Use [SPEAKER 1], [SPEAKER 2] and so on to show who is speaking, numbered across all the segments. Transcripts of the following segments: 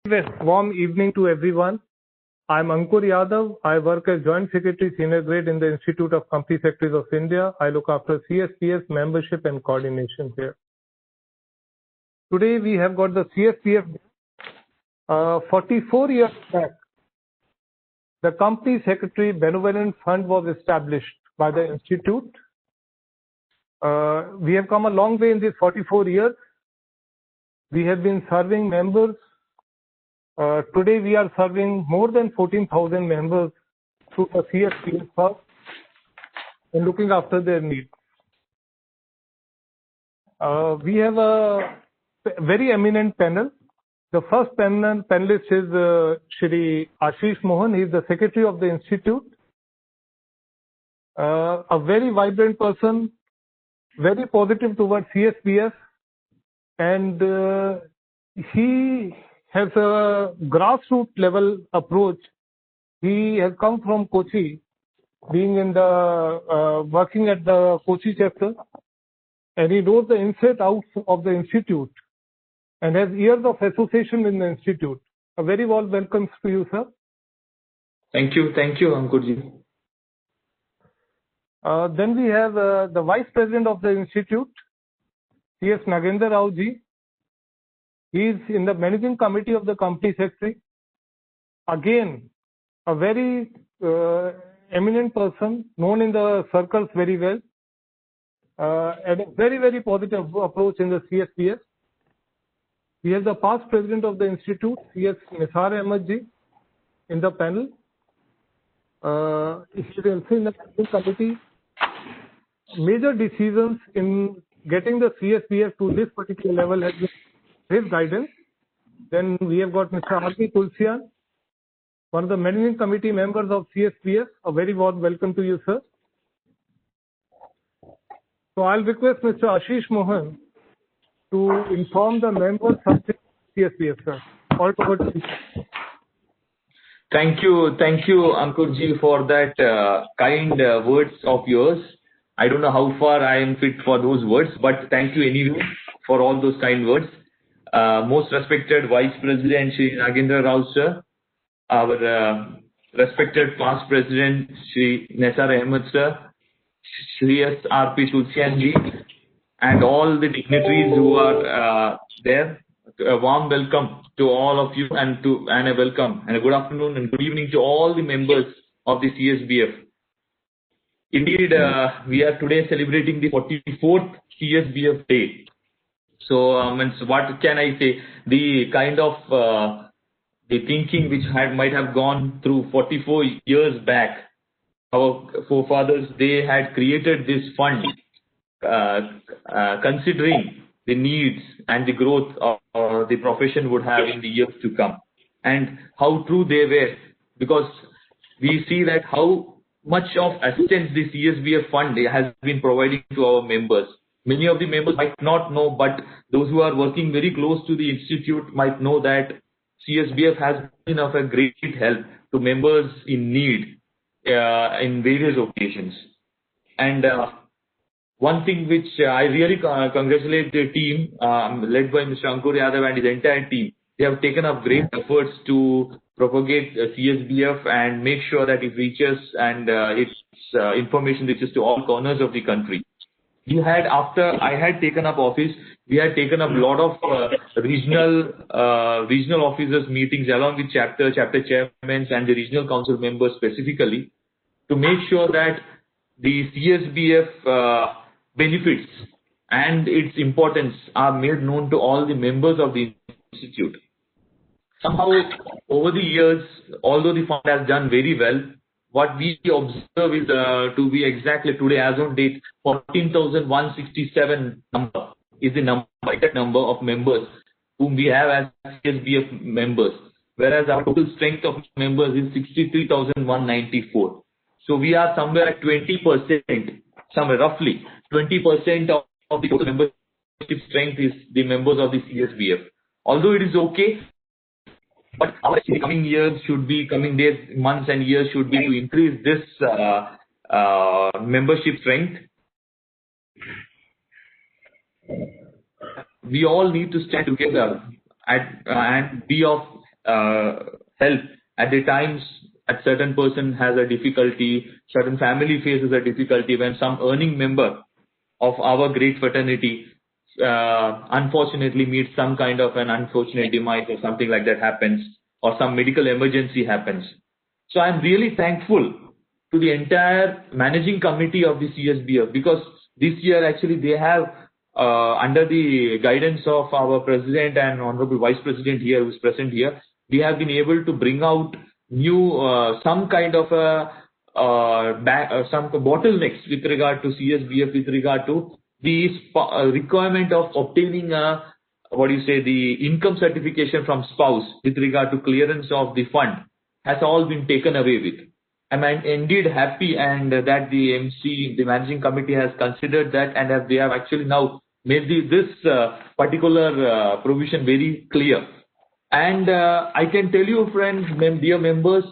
[SPEAKER 1] Warm evening to everyone. I'm Ankur Yadav. I work as Joint Secretary Senior Grade in the Institute of Company Secretaries of India. I look after CSBF membership and coordination here. Today we have got the CSBF. 44 years back, the Company Secretary Benevolent Fund was established by the Institute. We have come a long way in these 44 years. We have been serving members. Today we are serving more than 14,000 members through the CSBF Hub and looking after their needs. We have a very eminent panel. The first panelist is Shri Ashish Mohan. He is the Secretary of the Institute. A very vibrant person, very positive towards CSBF, and he has a grassroots level approach. He has come from Kochi, being in the working at the Kochi chapter, and he knows the inside out of the institute and has years of association in the institute. A very warm welcome to you, sir.
[SPEAKER 2] Thank you, Ankurji.
[SPEAKER 1] Then we have the Vice President of the institute, C.S. Nagendra Rao ji. He is in the Managing Committee of the Company Secretary. Again, a very eminent person, known in the circles very well, and a very, very positive approach in the CSBF. We have the past President of the Institute, C.S. Nisar Ahmed ji, in the panel. He is also in the Managing Committee. Major decisions in getting the CSBF to this particular level has been his guidance. Then we have got Mr. R.P. Tulsian, one of the Managing Committee members of CSBF. A very warm welcome to you, sir. So I'll request Mr. Ashish Mohan to inform the members of CSBF, sir. All over to you.
[SPEAKER 2] Thank you, Ankurji, for that kind words of yours. I don't know how far I am fit for those words, but thank you anyway for all those kind words. Most respected Vice President Shri Nagendra Rao sir, our respected past President Shri Nisar Ahmed sir, Shri R.P. Tulsian ji, and all the dignitaries who are there. A warm welcome to all of you, and a welcome and a good afternoon and good evening to all the members of the CSBF. Indeed, we are today celebrating the 44th CSBF day. So, what can I say? The kind of the thinking which might have gone through 44 years back, our forefathers, they had created this fund, considering the needs and the growth of the profession would have in the years to come, and how true they were, because we see that how much of assistance the CSBF fund has been providing to our members. Many of the members might not know, but those who are working very close to the institute might know that CSBF has been of a great help to members in need in various occasions. And one thing which I really congratulate the team led by Mr. Ankur Yadav and his entire team. They have taken up great efforts to propagate CSBF and make sure that it reaches and its information reaches to all corners of the country. We had, after I had taken up office, we had taken up a lot of regional officers meetings along with chapter chairmen and the regional council members specifically, to make sure that the CSBF benefits and its importance are made known to all the members of the institute. Somehow, over the years, although the fund has done very well, what we observe is, to be exactly today, as on date, 14,167 number is the number of members whom we have as CSBF members, whereas our total strength of members is 63,194. So we are somewhere at 20%, somewhere roughly 20% of the total membership strength is the members of the CSBF. Although it is okay, but our coming years should be, coming days, months and years should be to increase this membership strength. We all need to stand together and be of help at the times at certain person has a difficulty, certain family faces a difficulty when some earning member of our great fraternity unfortunately meets some kind of an unfortunate demise or something like that happens, or some medical emergency happens. So I'm really thankful to the entire managing committee of the CSBF, because this year actually they have, under the guidance of our president and honorable vice president here who's present here, we have been able to bring out new, some kind of some bottlenecks with regard to CSBF, with regard to the requirement of obtaining the income certification from spouse with regard to clearance of the fund has all been taken away with. I'm indeed happy and that the MC, the managing committee, has considered that, and they have actually now made this particular provision very clear. And I can tell you, friends, dear members,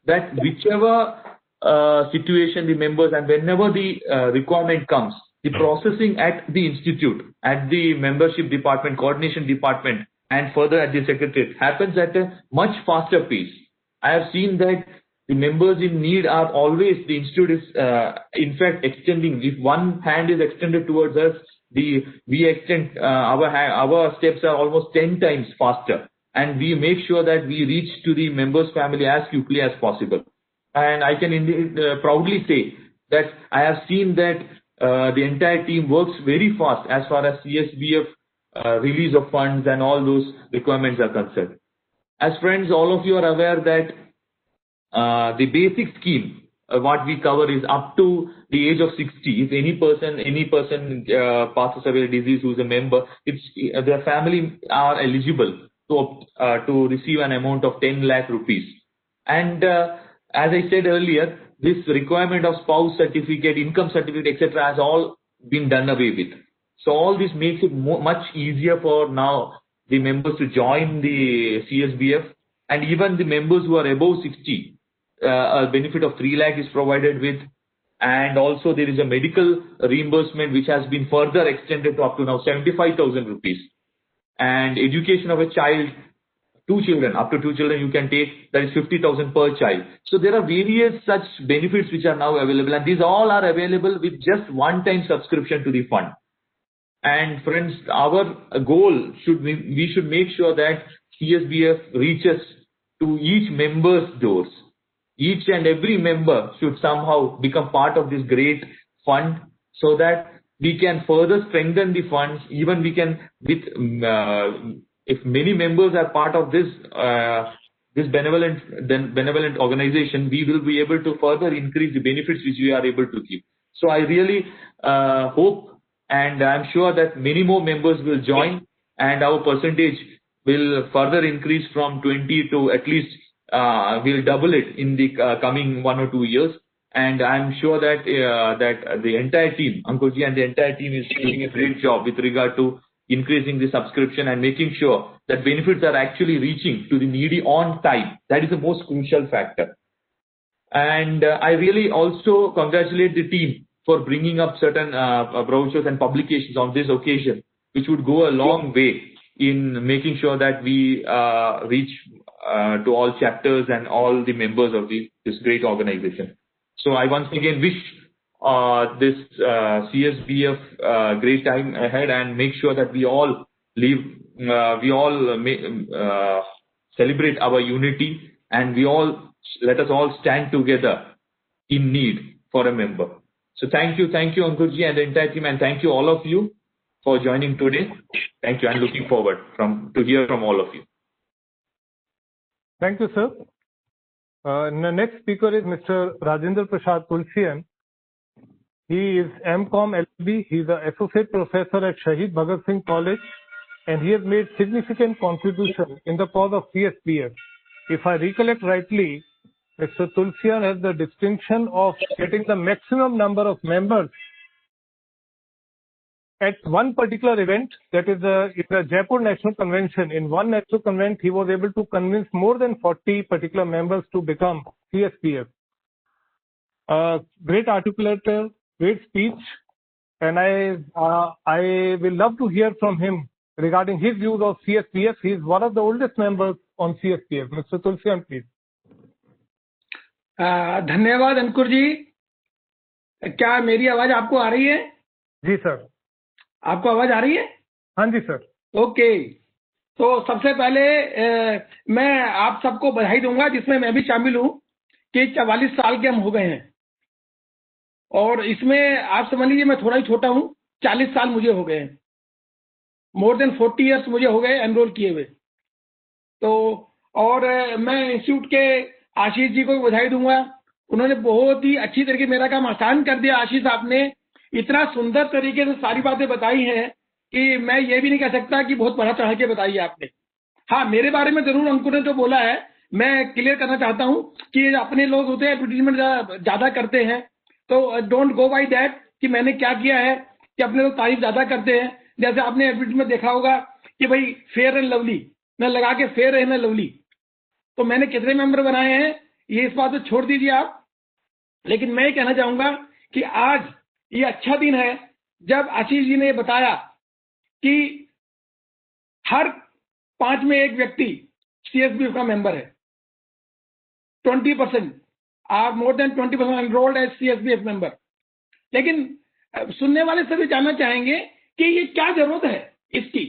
[SPEAKER 2] that whichever situation the members, and whenever the requirement comes, the processing at the institute, at the membership department, coordination department, and further at the secretariat happens at a much faster pace. I have seen that the members in need are always, the institute is in fact extending. If one hand is extended towards us, we extend our steps are almost 10 times faster, and we make sure that we reach to the members' family as quickly as possible. And I can indeed proudly say that I have seen that the entire team works very fast as far as CSBF release of funds and all those requirements are concerned. As friends, all of you are aware that the basic scheme, what we cover is up to the age of 60. If any person passes away disease who is a member, their family are eligible to receive an amount of 10 lakh rupees. And as I said earlier, this requirement of spouse certificate, income certificate, etc. has all been done away with. So all this makes it much easier for now the members to join the CSBF, and even the members who are above 60, a benefit of 3 lakh is provided with, and also there is a medical reimbursement which has been further extended to up to now 75,000 rupees. And education of a child, up to two children you can take, that is 50,000 per child. So there are various such benefits which are now available, and these all are available with just one-time subscription to the fund. And friends, our goal we should make sure that CSBF reaches to each member's doors. Each and every member should somehow become part of this great fund, so that we can further strengthen the funds. Even we can, if many members are part of this benevolent organization, we will be able to further increase the benefits which we are able to give. So I really hope, and I'm sure that many more members will join, and our percentage will further increase from 20 to at least we'll double it in the coming 1 or 2 years. And I'm sure that the entire team, Ankurji and the entire team, is doing a great job with regard to increasing the subscription and making sure that benefits are actually reaching to the needy on time. That is the most crucial factor. And I really also congratulate the team for bringing up certain brochures and publications on this occasion, which would go a long way in making sure that we reach to all chapters and all the members of this great organization. So I once again wish this CSBF great time ahead, and make sure that we all celebrate our unity, and let us all stand together in need for a member. So thank you Ankurji and the entire team, and thank you all of you for joining today. Thank you, and looking forward to hear from all of you.
[SPEAKER 1] Thank you, sir. The next speaker is Mr. Rajendra Prasad Tulsian. He is M.Com LLB. He is an associate professor at Shahid Bhagat Singh College, and he has made significant contribution in the cause of CSBF. If I recollect rightly, Mr. Tulsian has the distinction of getting the maximum number of members at one particular event, that is the Jaipur National Convention. In one national convent, he was able to convince more than 40 particular members to become CSBF. Great articulator, great speech, and I will love to hear from him regarding his views of CSBF. He is one of the oldest members on CSBF. Mr. Tulsian, please.
[SPEAKER 3] धन्यवाद अंकुर जी। क्या मेरी आवाज आपको आ रही है?
[SPEAKER 1] जी sir.
[SPEAKER 3] आपको आवाज आ रही है?
[SPEAKER 1] हाँ जी सर।
[SPEAKER 3] ओके, तो सबसे पहले मैं आप सबको बधाई दूंगा, जिसमें मैं भी शामिल हूं, कि 44 साल के हम हो गए हैं। और इसमें आप समझ लीजिए मैं थोड़ा ही छोटा हूं, 40 साल मुझे हो गए हैं, मोर देन 40 ईयर्स मुझे हो गए एनरोल किए हुए। तो और मैं इंस्टीट्यूट के आशीष जी को बधाई दूंगा, उन्होंने बहुत ही अच्छी तरीके मेरा काम आसान कर दिया। आशीष आपने इतना सुंदर तरीके से सारी बातें बताई हैं कि मैं ये भी नहीं कह सकता कि बहुत बढ़ा चढ़ा के बताई है आपने। हाँ, मेरे बारे में जरूर अंकुर ने जो बोला है मैं क्लियर करना चाहता हूं कि अपने लोग होते हैं एडवर्टीजमेंट ज्यादा करते हैं, तो डोंट गो बाय दैट कि मैंने क्या किया है कि अपने लोग तारीफ ज्यादा करते हैं। जैसे आपने एडवर्टीजमेंट देखा होगा कि भाई फेयर एंड लवली, मैं लगा के फेयर एंड लवली, तो मैंने कितने मेंबर बनाए हैं ये इस बात को छोड़ दीजिए आप। लेकिन मैं ये कहना चाहूंगा कि आज ये अच्छा दिन है जब आशीष जी ने बताया कि हर 5 में एक व्यक्ति CSBF का मेंबर है। 20% are more than 20% enrolled as CSBF member. लेकिन सुनने वाले सभी जानना चाहेंगे कि ये क्या जरूरत है इसकी,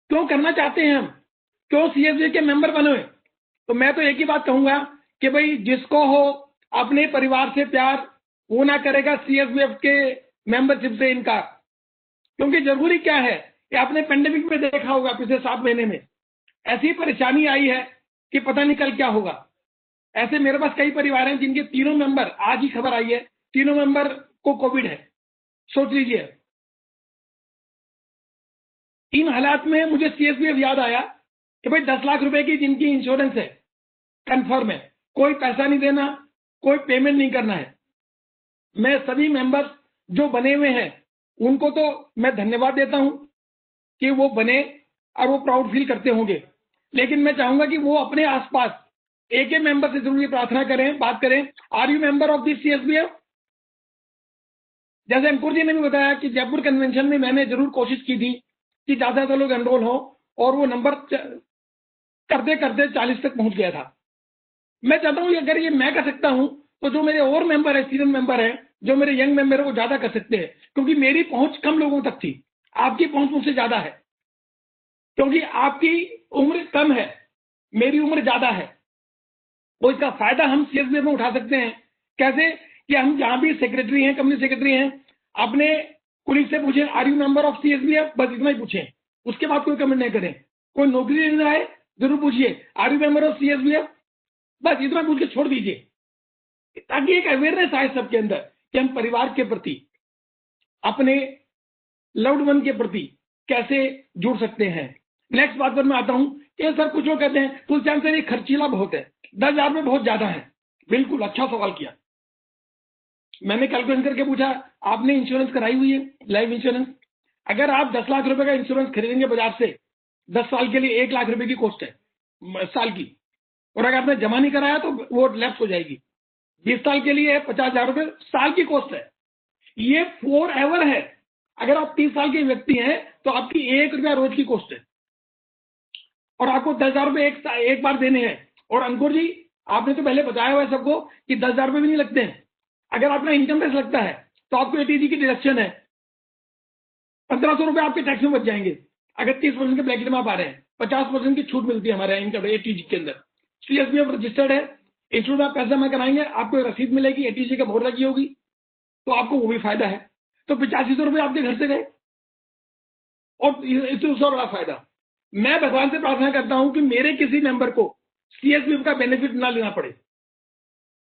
[SPEAKER 3] क्यों करना चाहते हैं हम, क्यों CSBF के मेंबर बने हुए। तो मैं तो एक ही बात कहूंगा कि भाई जिसको हो अपने परिवार से प्यार, वो ना करेगा CSBF के मेंबरशिप से इनकार। क्योंकि जरूरी क्या है कि आपने पेंडेमिक में देखा होगा पिछले 7 महीने में ऐसी परेशानी आई है कि पता नहीं कल क्या होगा। ऐसे मेरे पास कई परिवार हैं जिनके तीनों मेंबर, आज ही खबर आई है, तीनों मेंबर को कोविड है। सोच लीजिए। इन हालात में मुझे CSBF याद आया कि भाई 10 लाख रुपए की जिनकी इंश्योरेंस है, कंफर्म है, कोई पैसा नहीं देना, कोई पेमेंट नहीं करना है। मैं सभी मेंबर्स जो बने हुए हैं उनको तो मैं धन्यवाद देता हूं कि वो बने और वो प्राउड फील करते होंगे। लेकिन मैं चाहूंगा कि वो अपने आसपास एक मेंबर से जरूर ये प्रार्थना करें, बात करें, are you member of this CSBF। जैसे अंकुर जी ने भी बताया कि जयपुर कन्वेंशन में मैंने जरूर कोशिश की थी कि ज्यादा से ज्यादा लोग एनरोल हो, और वो नंबर करते करते 40 तक पहुंच गया था। मैं चाहता हूं अगर ये मैं कर सकता हूं तो जो मेरे और मेंबर है, सीनियर मेंबर है, जो मेरे यंग मेंबर है, वो ज्यादा कर सकते हैं। क्योंकि मेरी पहुंच कम लोगों तक थी, आपकी पहुंच मुझसे ज्यादा है। क्योंकि आपकी उम्र कम है, मेरी उम्र ज्यादा है, तो इसका फायदा हम CSBF में उठा सकते हैं। कैसे कि हम जहां भी सेक्रेटरी हैं, कंपनी सेक्रेटरी हैं, अपने कुलीग से पूछें are you member of CSBF, बस इतना ही पूछें, उसके बाद कोई कमेंट नहीं करें। कोई नौकरी लेना है जरूर पूछिए are you member of CSBF, बस इतना पूछ के छोड़ दीजिए, ताकि एक अवेयरनेस आए सबके अंदर कि हम परिवार के प्रति, अपने लव्ड वन के प्रति कैसे जुड़ सकते हैं। नेक्स्ट बात पर मैं आता हूं कि सर कुछ लोग कहते हैं तुलसियान सर ये खर्चीला बहुत है, 10,000 में बहुत ज्यादा है। बिल्कुल अच्छा सवाल किया। मैंने कैलकुलेशन करके पूछा, आपने इंश्योरेंस कराई हुई है, लाइफ इंश्योरेंस? अगर आप 10 लाख रुपए का इंश्योरेंस खरीदेंगे बाजार से, 10 साल के लिए 1 लाख रुपए की कॉस्ट है साल की, और अगर आपने जमा नहीं कराया तो वो लैप्स हो जाएगी। 20 साल के लिए 50,000 रुपए साल की कॉस्ट है। ये फॉर एवर है। अगर आप 30 साल के व्यक्ति हैं तो आपकी 1 रुपया रोज की कॉस्ट है, और आपको 10,000 रुपए एक बार देने हैं। और अंकुर जी आपने तो पहले बताया हुआ है सबको कि 10,000 रुपए भी नहीं लगते हैं। अगर आपका इनकम टैक्स लगता है तो आपको ATG की डिडक्शन है, 1,500 रुपए आपके टैक्स में बच जाएंगे। अगर 30% के ब्रैकेट में आप आ रहे हैं, 50% की छूट मिलती है हमारे इनकम ATG के अंदर। CSBF रजिस्टर्ड है, इंस्टीट्यूट में आप पैसा जमा कराएंगे, आपको रसीद मिलेगी, ATG का मोहर लगी होगी, तो आपको वो भी फायदा है। तो 8500 रुपए आपके घर से गए, और इससे उसका बड़ा फायदा। मैं भगवान से प्रार्थना करता हूं कि मेरे किसी मेंबर को CSBF का बेनिफिट ना लेना पड़े।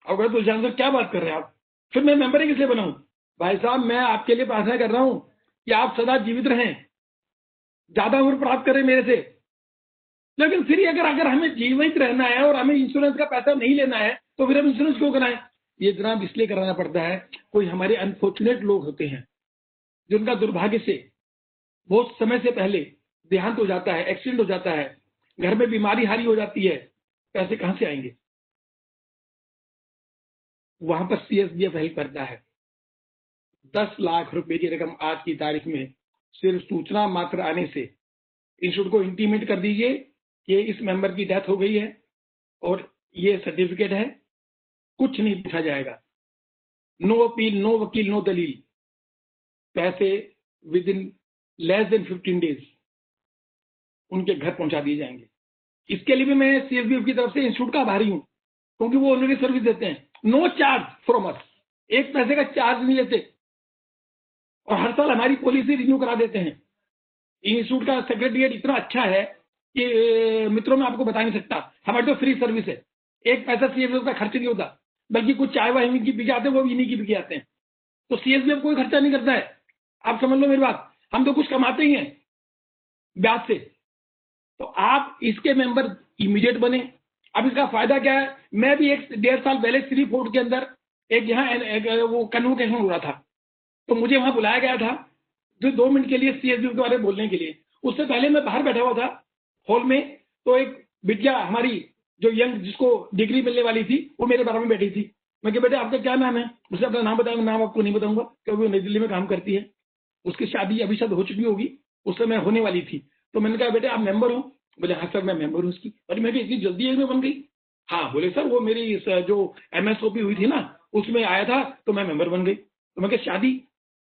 [SPEAKER 3] अगर तो जान क्या बात कर रहे हैं आप, फिर मैं मेंबर ही किसलिए बनाऊं? भाई साहब मैं आपके लिए प्रार्थना कर रहा हूं कि आप सदा जीवित रहें, ज्यादा उम्र प्राप्त करें मेरे से। लेकिन फिर अगर हमें जीवित रहना है और हमें इंश्योरेंस का पैसा नहीं लेना है तो फिर हम इंश्योरेंस क्यों कराएं? ये जनाब इसलिए कराना पड़ता है, कोई हमारे अनफॉर्चुनेट लोग होते हैं जिनका दुर्भाग्य से बहुत समय से पहले देहांत हो जाता है, एक्सीडेंट हो जाता है, घर में बीमारी हारी हो जाती है, पैसे कहां से आएंगे? वहां पर CSBF हेल्प करता है। 10 लाख रुपए की रकम आज की तारीख में सिर्फ सूचना मात्र आने से इंस्टीट्यूट को इंटीमेट कर दीजिए कि इस मेंबर की डेथ हो गई है और ये सर्टिफिकेट है, कुछ नहीं पूछा जाएगा, नो अपील, नो वकील, नो दलील, पैसे with in less than 15 days उनके घर पहुंचा दिए जाएंगे। इसके लिए भी मैं CSBF की तरफ से इंस्टीट्यूट का आभारी हूं, क्योंकि वो ऑलरेडी सर्विस देते हैं, नो चार्ज फ्रॉम अस, एक पैसे का चार्ज नहीं लेते, और हर साल हमारी पॉलिसी रिन्यू करा देते हैं। इंस्टीट्यूट का सेक्रेटरिएट इतना अच्छा है कि मित्रों मैं आपको बता नहीं सकता, हमारी तो फ्री सर्विस है, एक पैसा CSBF का खर्च नहीं होता, बल्कि कुछ चाय वाय इन्हीं की पी के आते हैं, वो भी इन्हीं की पी के आते हैं, तो CSBF कोई खर्चा नहीं करता है। आप समझ लो मेरी बात, हम तो कुछ कमाते ही हैं ब्याज से। तो आप इसके मेंबर इमीडिएट बने। अब इसका फायदा क्या है, मैं भी 1.5 साल पहले श्री फोर्ट के अंदर एक यहाँ वो कन्वोकेशन हो रहा था, तो मुझे वहां बुलाया गया था जो 2 मिनट के लिए CSBF के बारे में बोलने के लिए। उससे पहले मैं बाहर बैठा हुआ था हॉल में, तो एक बिटिया हमारी जो यंग जिसको डिग्री मिलने वाली थी, वो मेरे बारे में बैठी थी। मैं कहा बेटे आपका क्या नाम है? उसने अपना नाम बताया, नाम आपको नहीं बताऊंगा क्योंकि वो नई दिल्ली में काम करती है, उसकी शादी अभी शायद हो चुकी होगी, उस समय होने वाली थी। तो मैंने कहा बेटे आप मेंबर हो? बोले हाँ सर मैं मेंबर हूँ उसकी। अरे मैं इतनी जल्दी एज में बन गई? हाँ। बोले सर वो मेरी जो MSOP हुई थी ना उसमें आया था तो मैं मेंबर बन गई। तो मैं कहा शादी?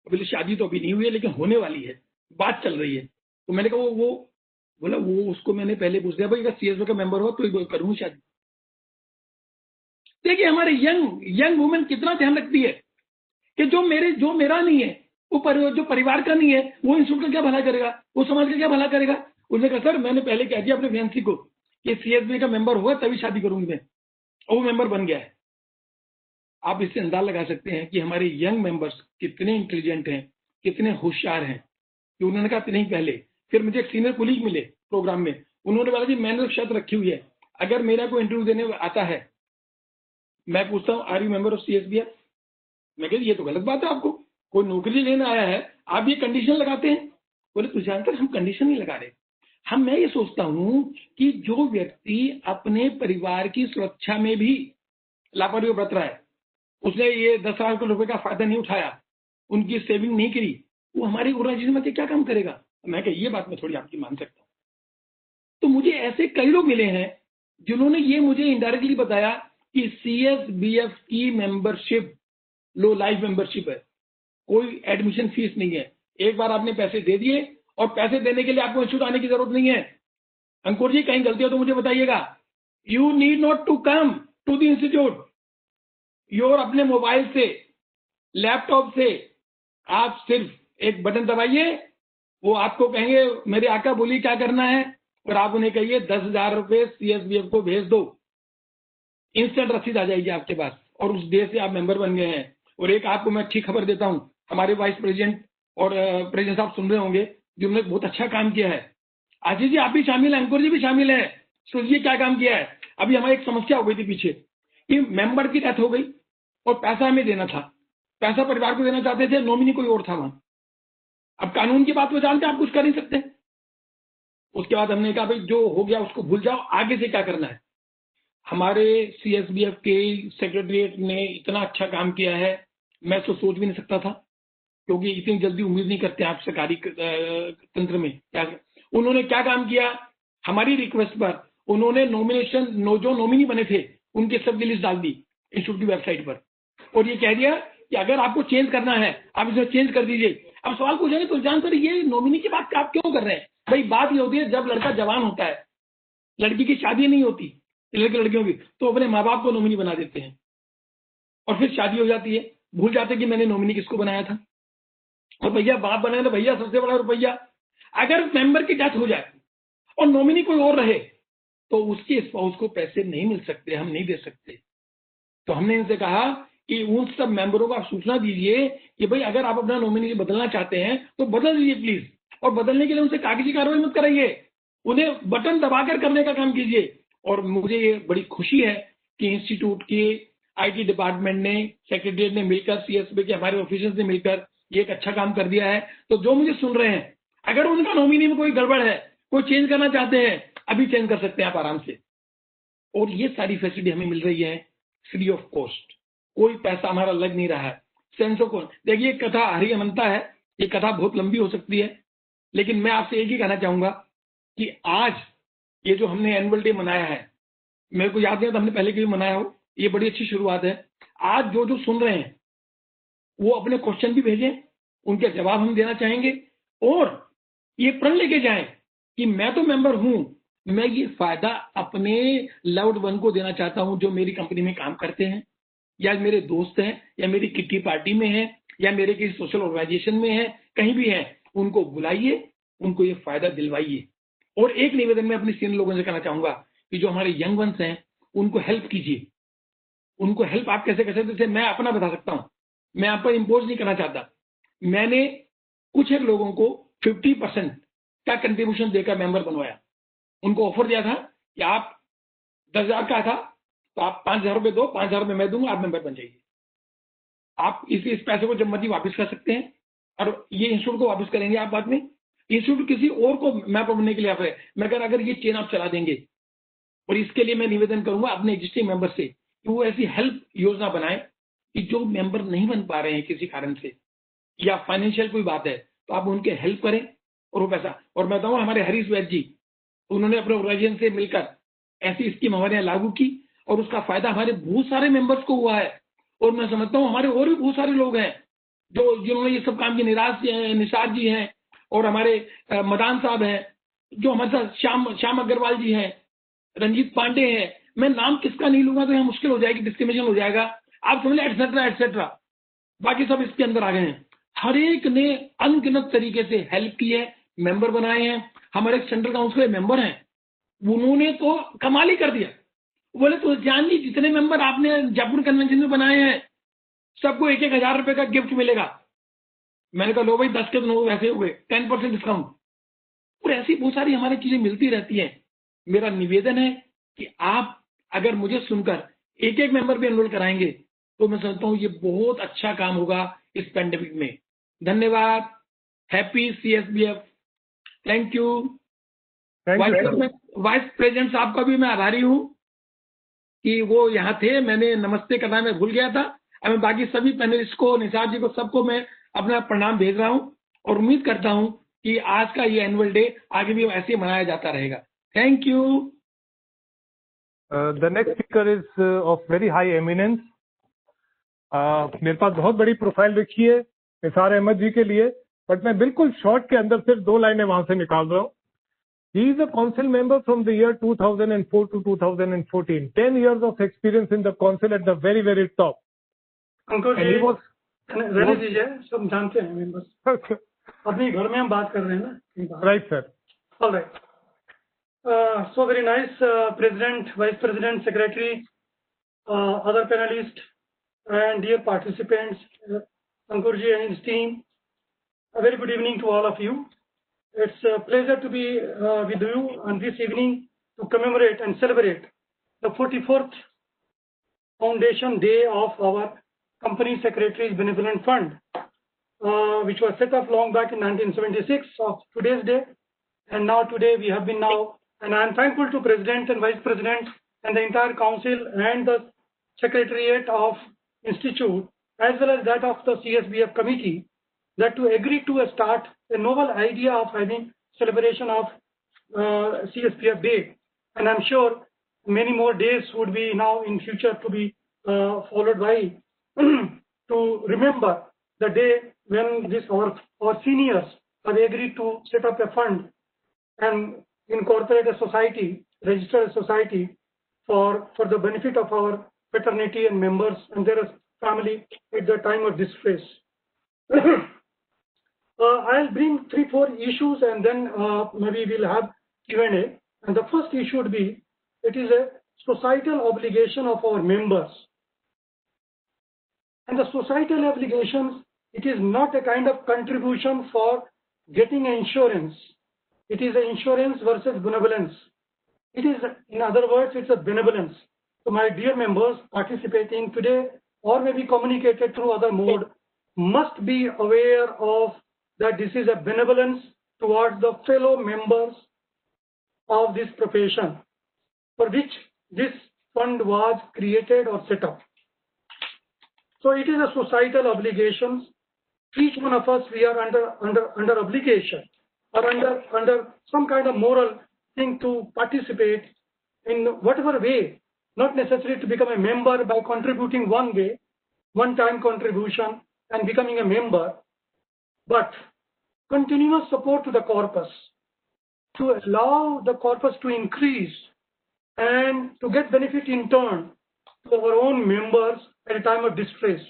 [SPEAKER 3] बोले शादी तो अभी नहीं हुई है लेकिन होने वाली है, बात चल रही है। तो मैंने कहा वो बोला वो उसको मैंने पहले पूछ दिया भाई अगर CSBF का मेंबर हो तो करूँ शादी। देखिए हमारे यंग वुमेन कितना ध्यान रखती है कि जो मेरा नहीं है, वो जो परिवार का नहीं है, वो इंस्टीट्यूट का क्या भला करेगा, वो समाज का क्या भला करेगा। उसने कहा सर मैंने पहले कह दिया अपने फियांसी को कि CSBF का मेंबर होगा तभी शादी करूंगी मैं, और वो मेंबर बन गया है। आप इससे अंदाजा लगा सकते हैं कि हमारे यंग मेंबर्स कितने इंटेलिजेंट हैं, कितने होशियार हैं। कि उन्होंने कहा नहीं पहले, फिर मुझे एक सीनियर कुलीग मिले प्रोग्राम में, उन्होंने बोला जी मैंने तो शर्त रखी हुई है, अगर मेरा कोई इंटरव्यू देने आता है मैं पूछता हूँ are you member of CSBF? मैं कहती ये तो गलत बात है, आपको कोई नौकरी लेने आया है आप ये कंडीशन लगाते हैं। बोले तू जानकर हम कंडीशन नहीं लगा रहे, मैं ये सोचता हूं कि जो व्यक्ति अपने परिवार की सुरक्षा में भी लापरवाही बरत रहा है, उसने ये 10 लाख रुपए का फायदा नहीं उठाया, उनकी सेविंग नहीं करी, वो हमारी ऑर्गेनाइजेशन में क्या काम करेगा। मैं कहा ये बात मैं थोड़ी आपकी मान सकता हूँ। तो मुझे ऐसे कई लोग मिले हैं जिन्होंने ये मुझे इनडायरेक्टली बताया कि CSBF की मेंबरशिप लो लाइफ मेंबरशिप है, कोई एडमिशन फीस नहीं है, एक बार आपने पैसे दे दिए और पैसे देने के लिए आपको इंस्टीट्यूट आने की जरूरत नहीं है। अंकुर जी कहीं गलती हो तो मुझे बताइएगा। You need not to come to the institute, your अपने मोबाइल से लैपटॉप से आप सिर्फ एक बटन दबाइए, वो आपको कहेंगे मेरे आका बोलिए क्या करना है, और आप उन्हें कहिए 10,000 रुपए CSBF को भेज दो, इंस्टेंट रसीद आ जाएगी आपके पास, और उस डे से आप मेंबर बन गए हैं। और एक आपको मैं अच्छी खबर देता हूं, हमारे वाइस प्रेसिडेंट और प्रेसिडेंट साहब सुन रहे होंगे जिन्होंने बहुत अच्छा काम किया है। आशीष जी आप भी शामिल हैं, अंकुर जी भी शामिल हैं। सोचिए क्या काम किया है। अभी हमारी एक समस्या हो गई थी पीछे कि मेंबर की डेथ हो गई और पैसा हमें देना था, पैसा परिवार को देना चाहते थे, नॉमिनी कोई और था वहां। अब कानून की बात में जानते आप कुछ कर नहीं सकते। उसके बाद हमने कहा भाई जो हो गया उसको भूल जाओ, आगे से क्या करना है। हमारे CSBF के सेक्रेटरिएट ने इतना अच्छा काम किया है, मैं तो सोच भी नहीं सकता था, क्योंकि इतनी जल्दी उम्मीद नहीं करते आप सरकारी तंत्र में। क्या उन्होंने क्या काम किया, हमारी रिक्वेस्ट पर उन्होंने नॉमिनेशन जो नॉमिनी बने थे उनके सबकी लिस्ट डाल दी इंस्टीट्यूट की वेबसाइट पर, और ये कह दिया कि अगर आपको चेंज करना है आप इसे चेंज कर दीजिए। अब सवाल पूछेंगे तो जान सर ये नॉमिनी की बात आप क्यों कर रहे हैं? भाई बात ये होती है जब लड़का जवान होता है, लड़की की शादी नहीं होती, लड़कियों की, तो अपने माँ बाप को नॉमिनी बना देते हैं और फिर शादी हो जाती है, भूल जाते कि मैंने नॉमिनी किसको बनाया था। और भैया बाप बनाए तो भैया सबसे बड़ा रुपया। अगर मेंबर की डेथ हो जाए और नॉमिनी कोई और रहे तो उसके स्पाउस को पैसे नहीं मिल सकते, हम नहीं दे सकते। तो हमने इनसे कहा कि उन सब मेंबरों को आप सूचना दीजिए कि भाई अगर आप अपना नॉमिनी बदलना चाहते हैं तो बदल दीजिए प्लीज, और बदलने के लिए उनसे कागजी कार्रवाई मत कराइए, उन्हें बटन दबाकर करने का काम कीजिए। और मुझे ये बड़ी खुशी है कि इंस्टीट्यूट के IT डिपार्टमेंट ने, सेक्रेटरिएट ने मिलकर, CSB के हमारे ऑफिसर्स ने मिलकर ये एक अच्छा काम कर दिया है। तो जो मुझे सुन रहे हैं, अगर उनका नॉमिनी में कोई गड़बड़ है, कोई चेंज करना चाहते हैं, अभी चेंज कर सकते हैं आप आराम से। और ये सारी फैसिलिटी हमें मिल रही है फ्री ऑफ कॉस्ट, कोई पैसा हमारा लग नहीं रहा है। सेंस ऑफ देखिए कथा हरी अनंता है, ये कथा बहुत लंबी हो सकती है, लेकिन मैं आपसे एक ही कहना चाहूंगा कि आज ये जो हमने एनुअल डे मनाया है, मेरे को याद नहीं था हमने पहले कभी मनाया हो, ये बड़ी अच्छी शुरुआत है। आज जो जो सुन रहे हैं वो अपने क्वेश्चन भी भेजें, उनके जवाब हम देना चाहेंगे, और ये प्रण लेके जाएं कि मैं तो मेंबर हूं, मैं ये फायदा अपने लव्ड वन को देना चाहता हूं जो मेरी कंपनी में काम करते हैं, या मेरे दोस्त हैं, या मेरी किट्टी पार्टी में है, या मेरे किसी सोशल ऑर्गेनाइजेशन में है, कहीं भी है, उनको बुलाइए, उनको ये फायदा दिलवाइए। और एक निवेदन में अपने सीनियर लोगों से कहना चाहूंगा कि जो हमारे यंग वंस हैं उनको हेल्प कीजिए। उनको हेल्प आप कैसे कर सकते, जैसे मैं अपना बता सकता हूं, मैं आप पर इम्पोज नहीं करना चाहता। मैंने कुछ एक लोगों को 50% का कंट्रीब्यूशन देकर मेंबर बनवाया। उनको ऑफर दिया था कि आप 10,000 का था तो आप 5,000 रुपए दो, 5,000 रुपए मैं दूंगा, आप मेंबर बन जाइए। आप इस पैसे को जब मर्जी वापस कर सकते हैं, और ये इंस्टीट्यूट को वापस करेंगे आप बाद में। इंस्टीट्यूट किसी और को मैप बनने के लिए आप है, मगर अगर ये चेन आप चला देंगे, और इसके लिए मैं निवेदन करूंगा अपने एग्जिस्टिंग मेंबर से कि वो ऐसी हेल्प योजना बनाए कि जो मेंबर नहीं बन पा रहे हैं किसी कारण से, या फाइनेंशियल कोई बात है, तो आप उनके हेल्प करें और वो पैसा। और मैं बताऊं, हमारे हरीश वैद्य जी, उन्होंने अपने ऑर्गेनाइजेशन से मिलकर ऐसी स्कीम हमारे यहाँ लागू की, और उसका फायदा हमारे बहुत सारे मेंबर्स को हुआ है। और मैं समझता हूँ हमारे और भी बहुत सारे लोग हैं जो जिन्होंने ये सब काम किए। निषाद जी हैं, और हमारे मदान साहब हैं, जो हमारे साथ श्याम अग्रवाल जी हैं, रंजीत पांडे हैं। मैं नाम किसका नहीं लूंगा तो यहाँ मुश्किल हो जाएगी, डिस्क्रिमिनेशन हो जाएगा, आप समझ लें, एटसेट्रा एटसेट्रा। बाकी सब इसके अंदर आ गए हैं। हर एक ने अनगिनत तरीके से हेल्प की है, मेंबर बनाए हैं। हमारे सेंट्रल काउंसिल के मेंबर हैं, उन्होंने तो कमाल ही कर दिया। बोले तो जान जी, जितने मेंबर आपने जयपुर कन्वेंशन में बनाए हैं सबको 1,000 रुपए का गिफ्ट मिलेगा। मैंने कहा लो भाई, 10 के तो 9 वैसे हुए, 10% डिस्काउंट। और ऐसी बहुत सारी हमारी चीजें मिलती रहती हैं। मेरा निवेदन है कि आप अगर मुझे सुनकर एक एक मेंबर भी एनरोल कराएंगे तो मैं समझता हूं ये बहुत अच्छा काम होगा इस पैंडेमिक में। धन्यवाद। Happy CSBF। Thank you. Vice president साहब का भी मैं आभारी हूं कि वो यहाँ थे, मैंने नमस्ते करना मैं भूल गया था। अब मैं बाकी सभी पैनलिस्ट को, निषाद जी को, सबको मैं अपना प्रणाम भेज रहा हूं, और उम्मीद करता हूं कि आज का ये एनुअल डे आगे भी ऐसे मनाया जाता रहेगा। Thank you.
[SPEAKER 1] The next speaker is of very high eminence. मेरे पास बहुत बड़ी प्रोफाइल लिखी है निसार अहमद जी के लिए, बट मैं बिल्कुल शॉर्ट के अंदर सिर्फ 2 लाइनें वहां से निकाल रहा हूँ। He is a council member from the year 2004 to 2014. 10 years of experience in the council at the very, very top.
[SPEAKER 4] अंकुर जी,
[SPEAKER 1] रहने
[SPEAKER 4] दीजिए, सब जानते हैं मेंबर्स। अपने घर में हम बात कर रहे हैं ना।
[SPEAKER 1] Right, sir.
[SPEAKER 4] All right. So very nice, President, Vice President, Secretary, other panelists, and dear participants, Ankur ji and his team. A very good evening to all of you. It's a pleasure to be with you on this evening to commemorate and celebrate the 44th Foundation Day of our Company Secretaries Benevolent Fund, which was set up long back in 1976 of today's day. And now today we have been now, and I am thankful to President and Vice President and the entire Council and the Secretariat of Institute, as well as that of the CSBF committee, that to agree to start a novel idea of having celebration of CSBF Day. And I'm sure many more days would be now in future to be followed by to remember the day when our seniors have agreed to set up a fund and incorporate a society, register a society for the benefit of our fraternity and members and their family at the time of distress. I'll bring 3-4 issues, and then maybe we'll have Q&A. And the first issue would be, it is a societal obligation of our members. And the societal obligations, it is not a kind of contribution for getting insurance. It is an insurance versus benevolence. It is, in other words, it's a benevolence. So my dear members participating today, or maybe communicated through other mode, must be aware of that this is a benevolence towards the fellow members of this profession, for which this fund was created or set up. So it is a societal obligations. Each one of us, we are under obligation, or under some kind of moral thing to participate in whatever way, not necessarily to become a member by contributing one way, one-time contribution and becoming a member, but continuous support to the corpus to allow the corpus to increase and to get benefit in turn to our own members at a time of distress.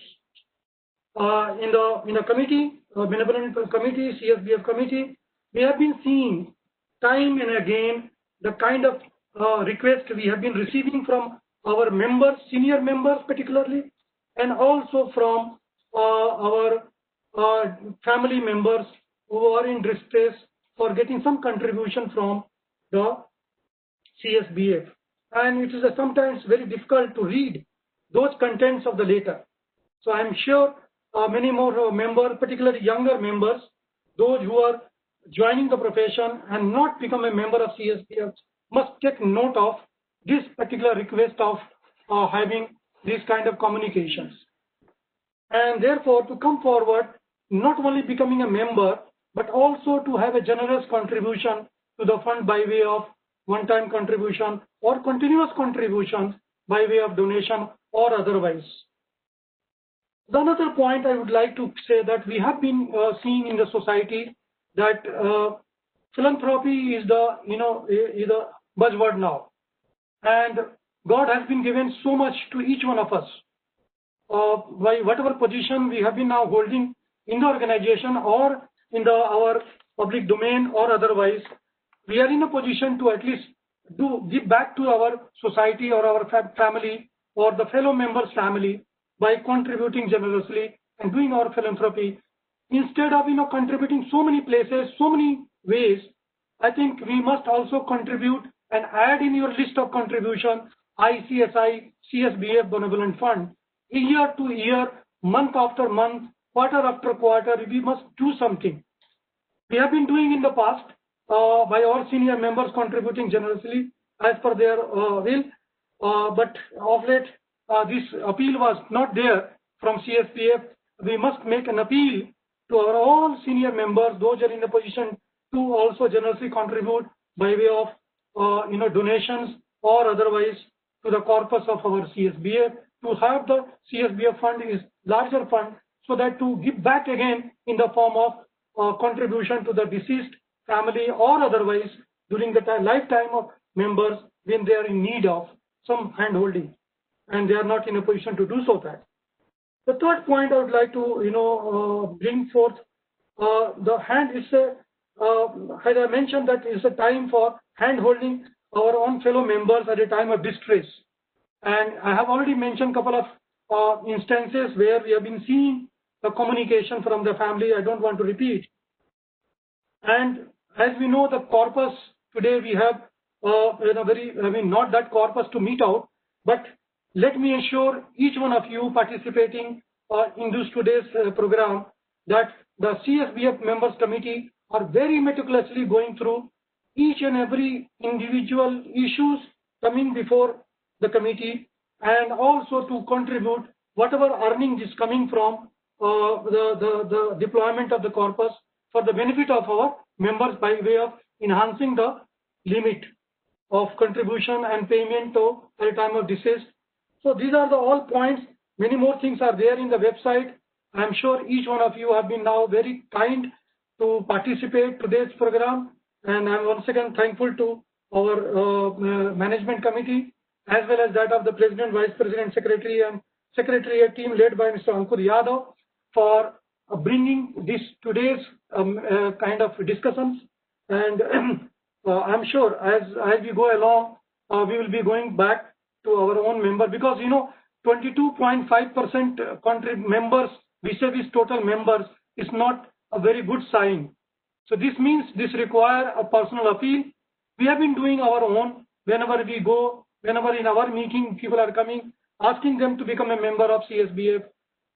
[SPEAKER 4] In a committee, benevolent committee, CSBF committee, we have been seeing time and again the kind of request we have been receiving from our members, senior members particularly, and also from our family members who are in distress for getting some contribution from the CSBF. And it is sometimes very difficult to read those contents of the letter. So I'm sure many more members, particularly younger members, those who are joining the profession and not become a member of CSBF, must take note of this particular request of having these kind of communications. And therefore, to come forward, not only becoming a member, but also to have a generous contribution to the fund by way of one-time contribution or continuous contribution by way of donation or otherwise. The another point I would like to say that we have been seeing in the society that philanthropy is the is a buzzword now, and God has been given so much to each one of us by whatever position we have been now holding in the organization or in our public domain or otherwise. We are in a position to at least give back to our society or our family or the fellow members' family by contributing generously and doing our philanthropy. Instead of contributing so many places, so many ways, I think we must also contribute and add in your list of contribution ICSI, CSBF Benevolent Fund. Year to year, month after month, quarter after quarter, we must do something. We have been doing in the past by our senior members contributing generously as per their will, but of late this appeal was not there from CSBF. We must make an appeal to our all senior members, those are in a position to also generously contribute by way of donations or otherwise to the corpus of our CSBF, to have the CSBF fund is larger fund, so that to give back again in the form of contribution to the deceased family or otherwise during the lifetime of members when they are in need of some hand-holding and they are not in a position to do so. That the third point I would like to bring forth, the hand is as I mentioned, that is a time for hand-holding our own fellow members at a time of distress. And I have already mentioned a couple of instances where we have been seeing the communication from the family. I don't want to repeat. And as we know, the corpus today we have not that corpus to meet out, but let me assure each one of you participating in this today's program that the CSBF members committee are very meticulously going through each and every individual issues coming before the committee, and also to contribute whatever earning is coming from the deployment of the corpus for the benefit of our members by way of enhancing the limit of contribution and payment at a time of decease. So these are the all points. Many more things are there in the website. I am sure each one of you have been now very kind to participate today's program, and I am once again thankful to our management committee as well as that of the President, Vice President, Secretary and Secretariat team led by Mr. Ankur Yadav for bringing this today's kind of discussions. And I'm sure as we go along, we will be going back to our own member, because 22.5% members vis-a-vis total members is not a very good sign. So this means this require a personal appeal. We have been doing our own whenever we go, whenever in our meeting people are coming, asking them to become a member of CSBF.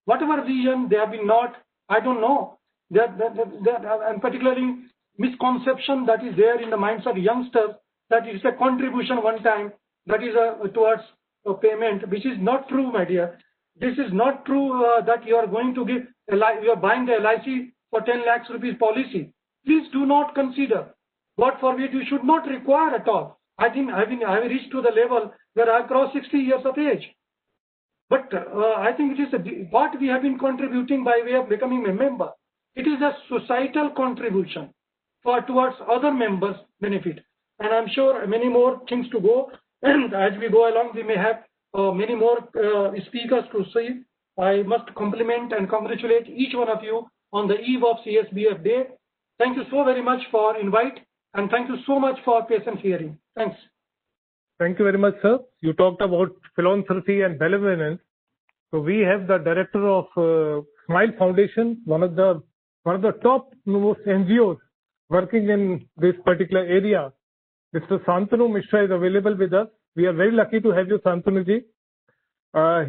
[SPEAKER 4] Whatever reason they have been not, I don't know. And particularly misconception that is there in the minds of youngsters that is a contribution one time, that is towards a payment, which is not true, my dear. This is not true that you are going to give, you are buying the LIC for 10 lakhs rupees policy. Please do not consider God forbid, you should not require at all. I think I have reached to the level where I crossed 60 years of age. But I think it is what we have been contributing by way of becoming a member. It is a societal contribution towards other members' benefit. And I'm sure many more things to go. And as we go along, we may have many more speakers to see. I must compliment and congratulate each one of you on the eve of CSBF Day. Thank you so very much for invite, and thank you so much for patient hearing. Thanks.
[SPEAKER 1] Thank you very much, sir. You talked about philanthropy and benevolence. So we have the director of Smile Foundation, one of the top most NGOs working in this particular area. Mr. Santanu Mishra is available with us. We are very lucky to have you, Santanu ji.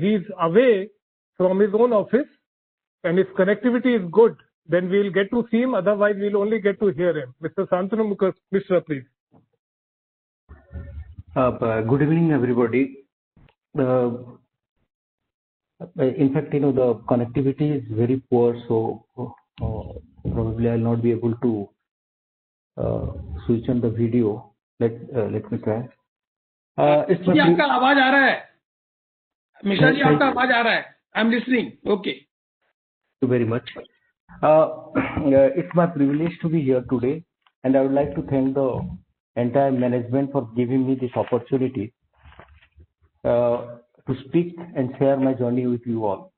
[SPEAKER 1] He's away from his own office, and if connectivity is good, then we'll get to see him. Otherwise, we'll only get to hear him. Mr. Santanu Mishra, please.
[SPEAKER 5] Good evening, everybody. In fact, the connectivity is very poor, so probably I'll not be able to switch on the video. Let me try.
[SPEAKER 3] जी आपका आवाज आ रहा है मिश्रा जी आपका आवाज आ रहा है I am listening okay
[SPEAKER 5] Thank you very much. It's my privilege to be here today, and I would like to thank the entire management for giving me this opportunity to speak and share my journey with you all.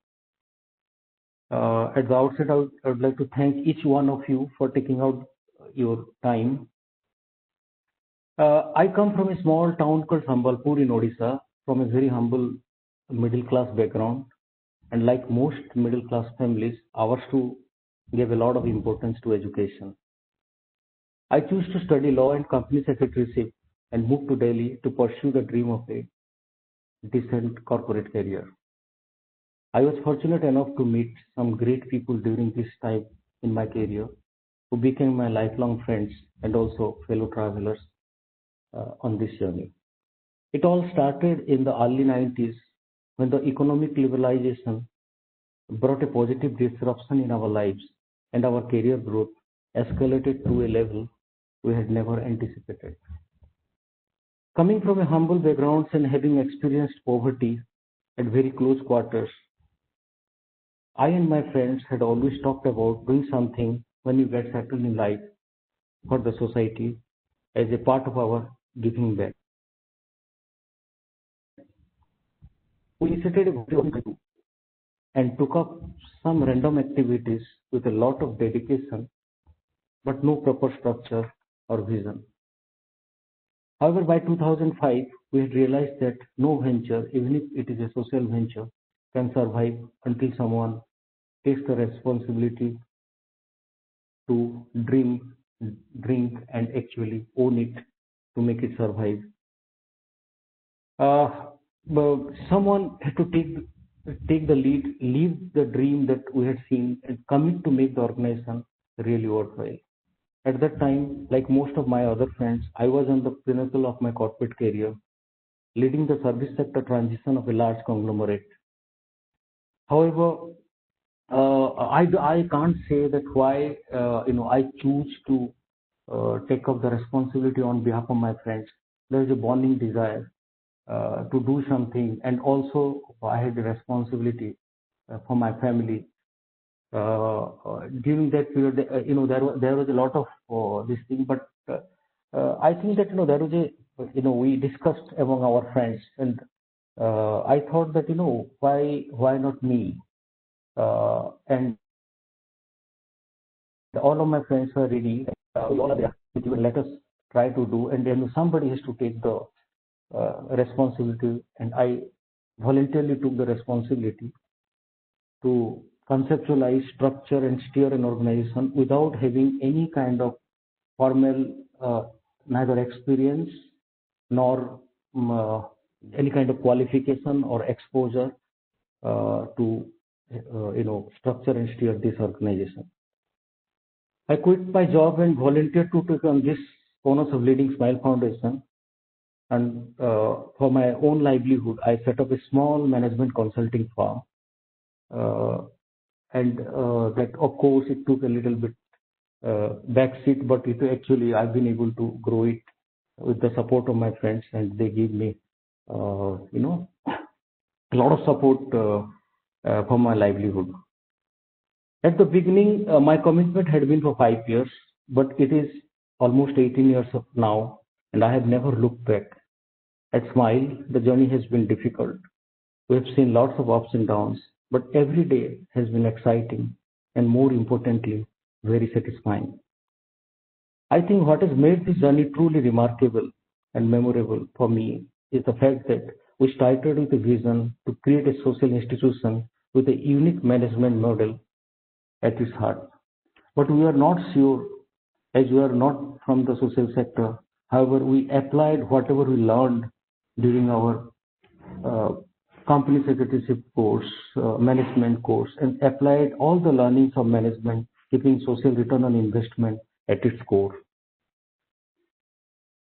[SPEAKER 5] At the outset, I would like to thank each one of you for taking out your time. I come from a small town called Sambalpur in Odisha, from a very humble middle class background, and like most middle class families, ours too gave a lot of importance to education. I chose to study law and company secretaryship and moved to Delhi to pursue the dream of a decent corporate career. I was fortunate enough to meet some great people during this time in my career who became my lifelong friends and also fellow travelers on this journey. It all started in the early 90s when the economic liberalization brought a positive disruption in our lives and our career growth escalated to a level we had never anticipated. Coming from a humble background and having experienced poverty at very close quarters, I and my friends had always talked about doing something when you get settled in life for the society as a part of our giving back. We initiated a group and took up some random activities with a lot of dedication, but no proper structure or vision. However, by 2005, we had realized that no venture, even if it is a social venture, can survive until someone takes the responsibility to dream, drink, and actually own it to make it survive. But someone had to take the lead, leave the dream that we had seen, and commit to make the organization really worthwhile. At that time, like most of my other friends, I was on the pinnacle of my corporate career, leading the service sector transition of a large conglomerate. However, I can't say that why I choose to take up the responsibility on behalf of my friends. There is a burning desire to do something, and also I had a responsibility for my family. During that period, there was a lot of this thing, but I think that there was a we discussed among our friends, and I thought that why not me? And all of my friends were ready. All of them, let us try to do, and then somebody has to take the responsibility, and I voluntarily took the responsibility to conceptualize, structure, and steer an organization without having any kind of formal neither experience nor any kind of qualification or exposure to structure and steer this organization. I quit my job and volunteered to take on this bonus of leading Smile Foundation. And for my own livelihood, I set up a small management consulting firm. And that, of course, it took a little bit back seat, but it actually I've been able to grow it with the support of my friends, and they give me, a lot of support for my livelihood. At the beginning, my commitment had been for 5 years, but it is almost 18 years now, and I have never looked back. At Smile, the journey has been difficult. We have seen lots of ups and downs, but every day has been exciting and, more importantly, very satisfying. I think what has made this journey truly remarkable and memorable for me is the fact that we started with a vision to create a social institution with a unique management model at its heart. But we are not sure, as we are not from the social sector. However, we applied whatever we learned during our company secretaryship course, management course, and applied all the learnings of management, keeping social return on investment at its core.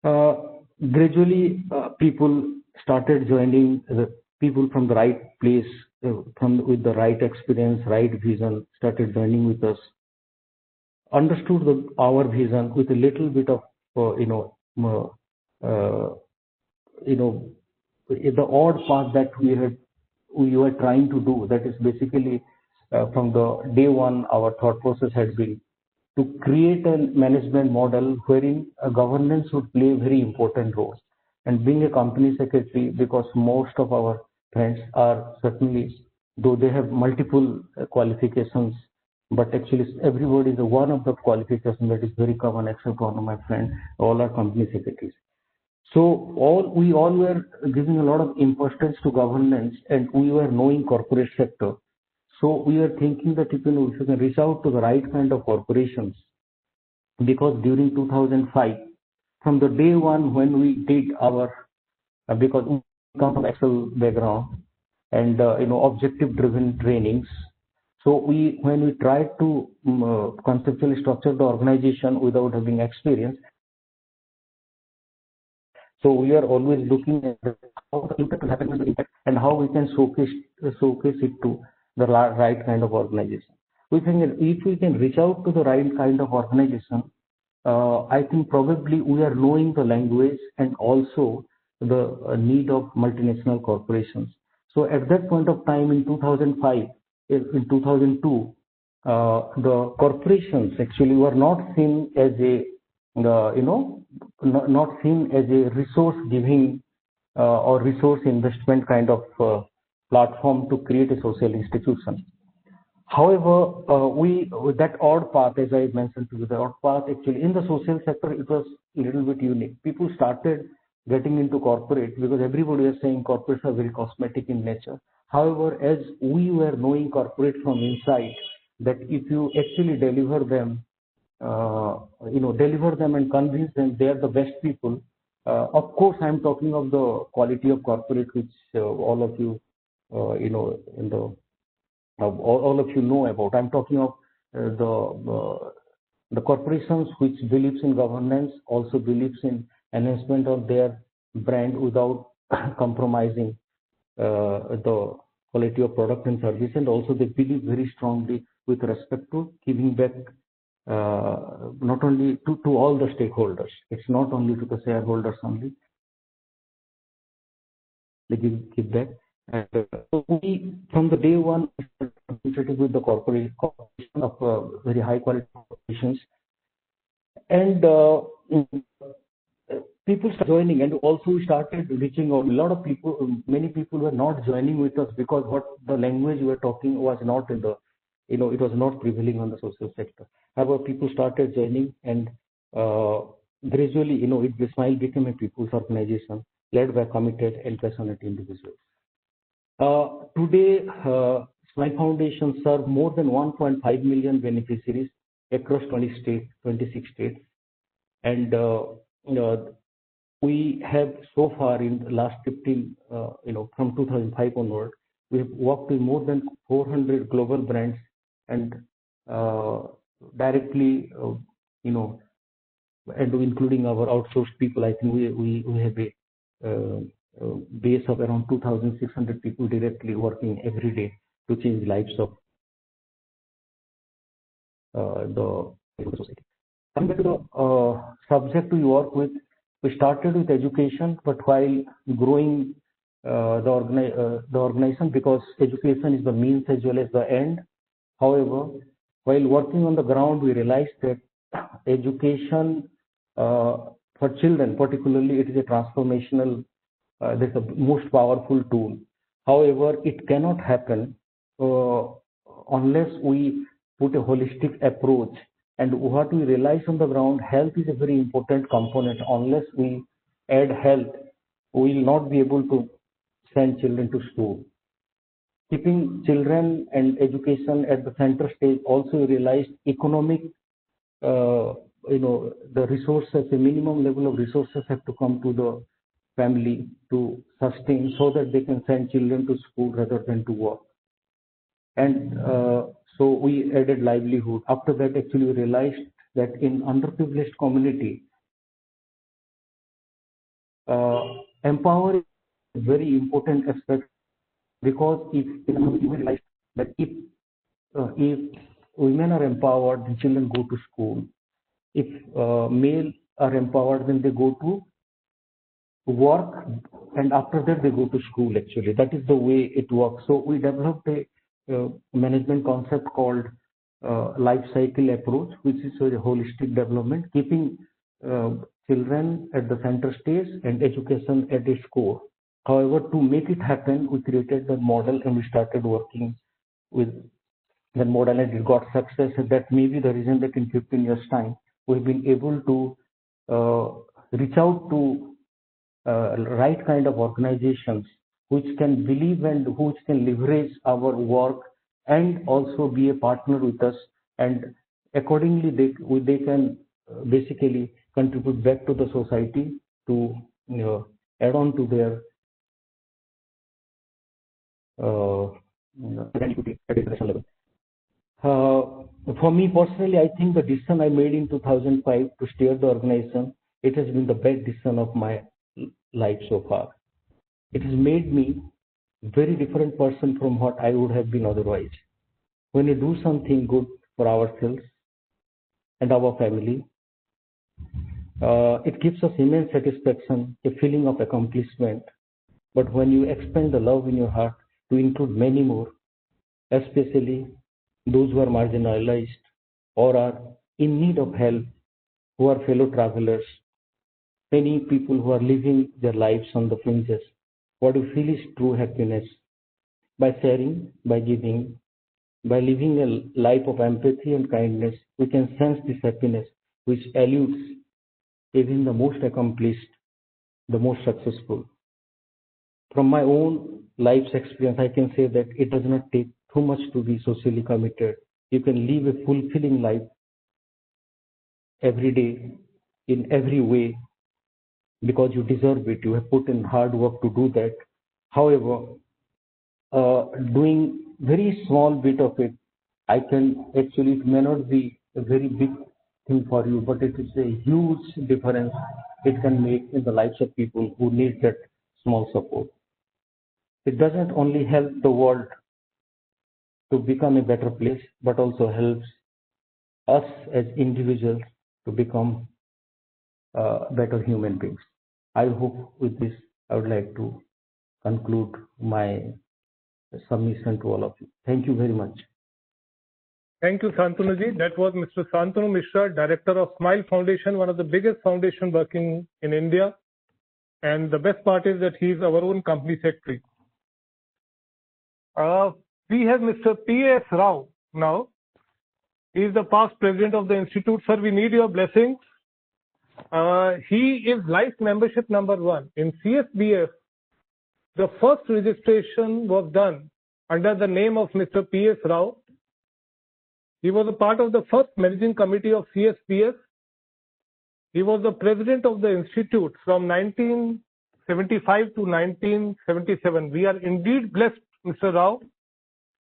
[SPEAKER 5] Gradually, people started joining, the people from the right place, with the right experience, right vision, started joining with us, understood our vision with a little bit of, the odd path that we were trying to do. That is basically from the day one, our thought process had been to create a management model wherein governance would play a very important role. And being a company secretary, because most of our friends are certainly, though they have multiple qualifications, but actually everybody is one of the qualifications that is very common, except one of my friends, all are company secretaries. So we all were giving a lot of importance to governance, and we were knowing corporate sector. So we were thinking that if you can reach out to the right kind of corporations, because during 2005, from the day one when we did our, because we come from Excel background and objective driven trainings. So when we tried to conceptually structure the organization without having experience, so we are always looking at how the impact will happen with the impact and how we can showcase it to the right kind of organization. We think if we can reach out to the right kind of organization, I think probably we are knowing the language and also the need of multinational corporations. So at that point of time in 2005, in 2002, the corporations actually were not seen as a not seen as a resource giving or resource investment kind of platform to create a social institution. However, with that odd path, as I mentioned to you, the odd path actually in the social sector, it was a little bit unique. People started getting into corporate because everybody was saying corporates are very cosmetic in nature. However, as we were knowing corporate from inside, that if you actually deliver them and convince them they are the best people. Of course, I'm talking of the quality of corporate, which all of you, all of you know about. I'm talking of the corporations which believes in governance, also believes in enhancement of their brand without compromising the quality of product and service, and also they believe very strongly with respect to giving back not only to all the stakeholders. It's not only to the shareholders only. They give back. And we, from the day one, started with the corporation of very high quality corporations, and people started joining, and also we started reaching out. A lot of people, many people were not joining with us because what the language we were talking was not in the, it was not prevailing on the social sector. However, people started joining, and gradually, Smile became a people's organization led by committed and passionate individuals. Today, Smile Foundation serves more than 1.5 million beneficiaries across 26 states, and we have so far in the last 15, from 2005 onward, we have worked with more than 400 global brands, and directly, and including our outsourced people, I think we have a base of around 2,600 people directly working every day to change lives of the society. Coming back to the subject we work with, we started with education, but while growing the organization, because education is the means as well as the end. However, while working on the ground, we realized that education for children, particularly, it is a transformational, that's the most powerful tool. However, it cannot happen unless we put a holistic approach. And what we realize on the ground, health is a very important component. Unless we add health, we will not be able to send children to school. Keeping children and education at the center stage, also realized economic, the resources, the minimum level of resources have to come to the family to sustain so that they can send children to school rather than to work. And so we added livelihood. After that, actually, we realized that in underprivileged community, empower is a very important aspect, because if we realize that if women are empowered, the children go to school. If male are empowered, then they go to work, and after that they go to school. Actually, that is the way it works. So we developed a management concept called life cycle approach, which is a holistic development, keeping children at the center stage and education at its core. However, to make it happen, we created the model and we started working with the model, and it got success. And that may be the reason that in 15 years' time, we've been able to reach out to right kind of organizations which can believe and which can leverage our work and also be a partner with us, and accordingly they can basically contribute back to the society to add on to their equity at international level. For me personally, I think the decision I made in 2005 to steer the organization, it has been the best decision of my life so far. It has made me a very different person from what I would have been otherwise. When you do something good for ourselves and our family, it gives us immense satisfaction, a feeling of accomplishment. But when you expand the love in your heart to include many more, especially those who are marginalized or are in need of help, who are fellow travelers, many people who are living their lives on the fringes, what you feel is true happiness. By sharing, by giving, by living a life of empathy and kindness, we can sense this happiness which eludes even the most accomplished, the most successful. From my own life's experience, I can say that it does not take too much to be socially committed. You can live a fulfilling life every day, in every way, because you deserve it. You have put in hard work to do that. However, doing very small bit of it, I can actually, it may not be a very big thing for you, but it is a huge difference it can make in the lives of people who need that small support. It doesn't only help the world to become a better place, but also helps us as individuals to become better human beings. I hope with this, I would like to conclude my submission to all of you. Thank you very much.
[SPEAKER 1] Thank you, Santanu-ji. That was Mr. Santanu Mishra, Director of Smile Foundation, one of the biggest foundations working in India. And the best part is that he is our own company secretary. We have Mr. P.S. Rao now. He is the past president of the institute. Sir, we need your blessings. He is life membership number 1. In CSBF, the first registration was done under the name of Mr. P.S. Rao. He was a part of the first managing committee of CSBF. He was the president of the institute from 1975 to 1977. We are indeed blessed, Mr. Rao,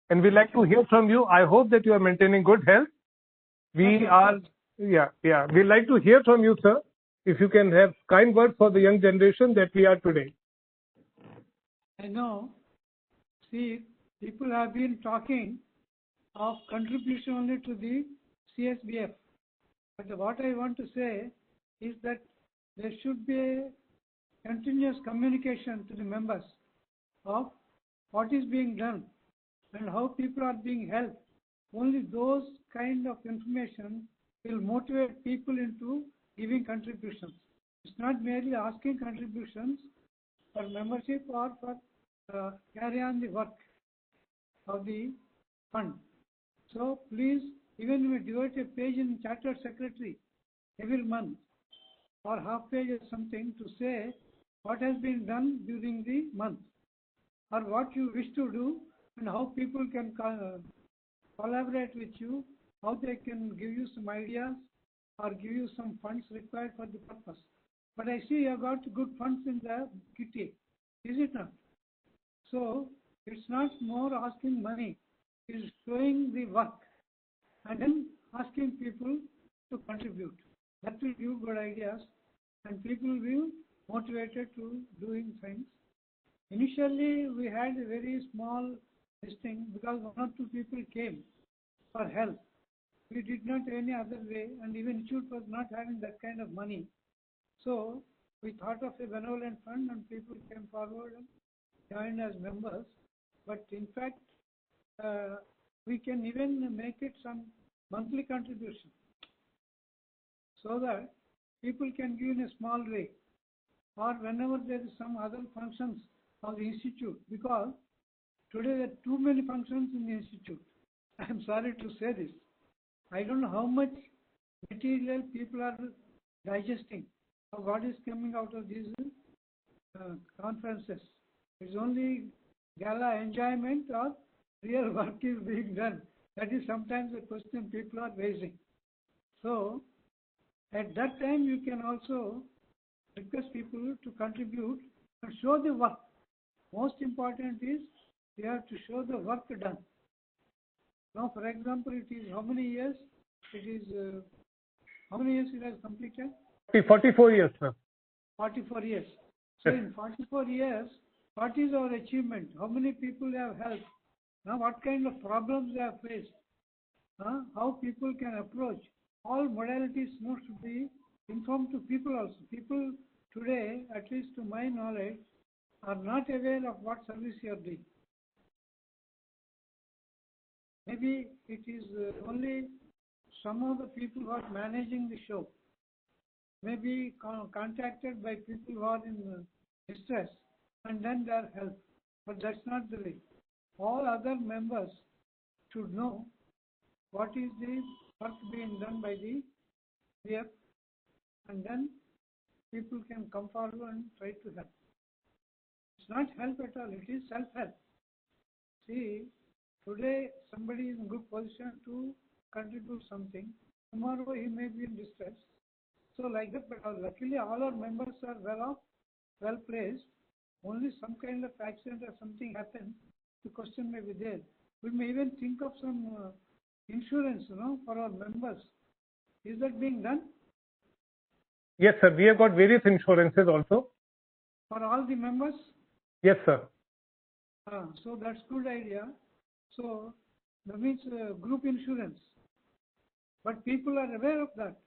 [SPEAKER 1] and we'd like to hear from you. I hope that you are maintaining good health. We'd like to hear from you, sir, if you can have kind words for the young generation that we are today.
[SPEAKER 6] I know. See, people have been talking of contribution only to the CSBF. But what I want to say is that there should be a continuous communication to the members of what is being done and how people are being helped. Only those kind of information will motivate people into giving contributions. It's not merely asking contributions for membership or for carry on the work of the fund. So please, even we devote a page in Chartered Secretary every month or half page or something to say what has been done during the month or what you wish to do and how people can collaborate with you, how they can give you some ideas or give you some funds required for the purpose. But I see you have got good funds in the kitty, is it not? So it's not more asking money, it's showing the work and then asking people to contribute. That will give good ideas and people will be motivated to doing things. Initially, we had a very small thing because one or two people came for help. We did not any other way, and even Institute was not having that kind of money. So we thought of a benevolent fund, and people came forward and joined as members. But in fact, we can even make it some monthly contribution, so that people can give in a small way, or whenever there is some other functions of the institute, because today there are too many functions in the institute. I am sorry to say this. I don't know how much material people are digesting of what is coming out of these conferences. It's only gala enjoyment or real work is being done. That is sometimes the question people are raising. So at that time you can also request people to contribute and show the work. Most important is you have to show the work done. Now, for example, it is how many years? It is how many years it has completed?
[SPEAKER 1] 44 years, sir.
[SPEAKER 6] 44 years. So in 44 years, what is our achievement? How many people have helped? Now, what kind of problems they have faced? How people can approach? All modalities must be informed to people also. People today, at least to my knowledge, are not aware of what service you are doing. Maybe it is only some of the people who are managing the show may be contacted by people who are in distress and then they are helped. But that's not the way. All other members should know what is the work being done by the CF, and then people can come forward and try to help. It's not help at all, it is self-help. See, today somebody is in good position to contribute something. Tomorrow he may be in distress. So like that, but luckily all our members are well off, well placed. Only some kind of accident or something happens, the question may be there. We may even think of some insurance, for our members. Is that being done?
[SPEAKER 1] Yes, sir. We have got various insurances also.
[SPEAKER 6] For all the members?
[SPEAKER 1] Yes, sir.
[SPEAKER 6] So that's good idea. So that means group insurance. But people are aware of that.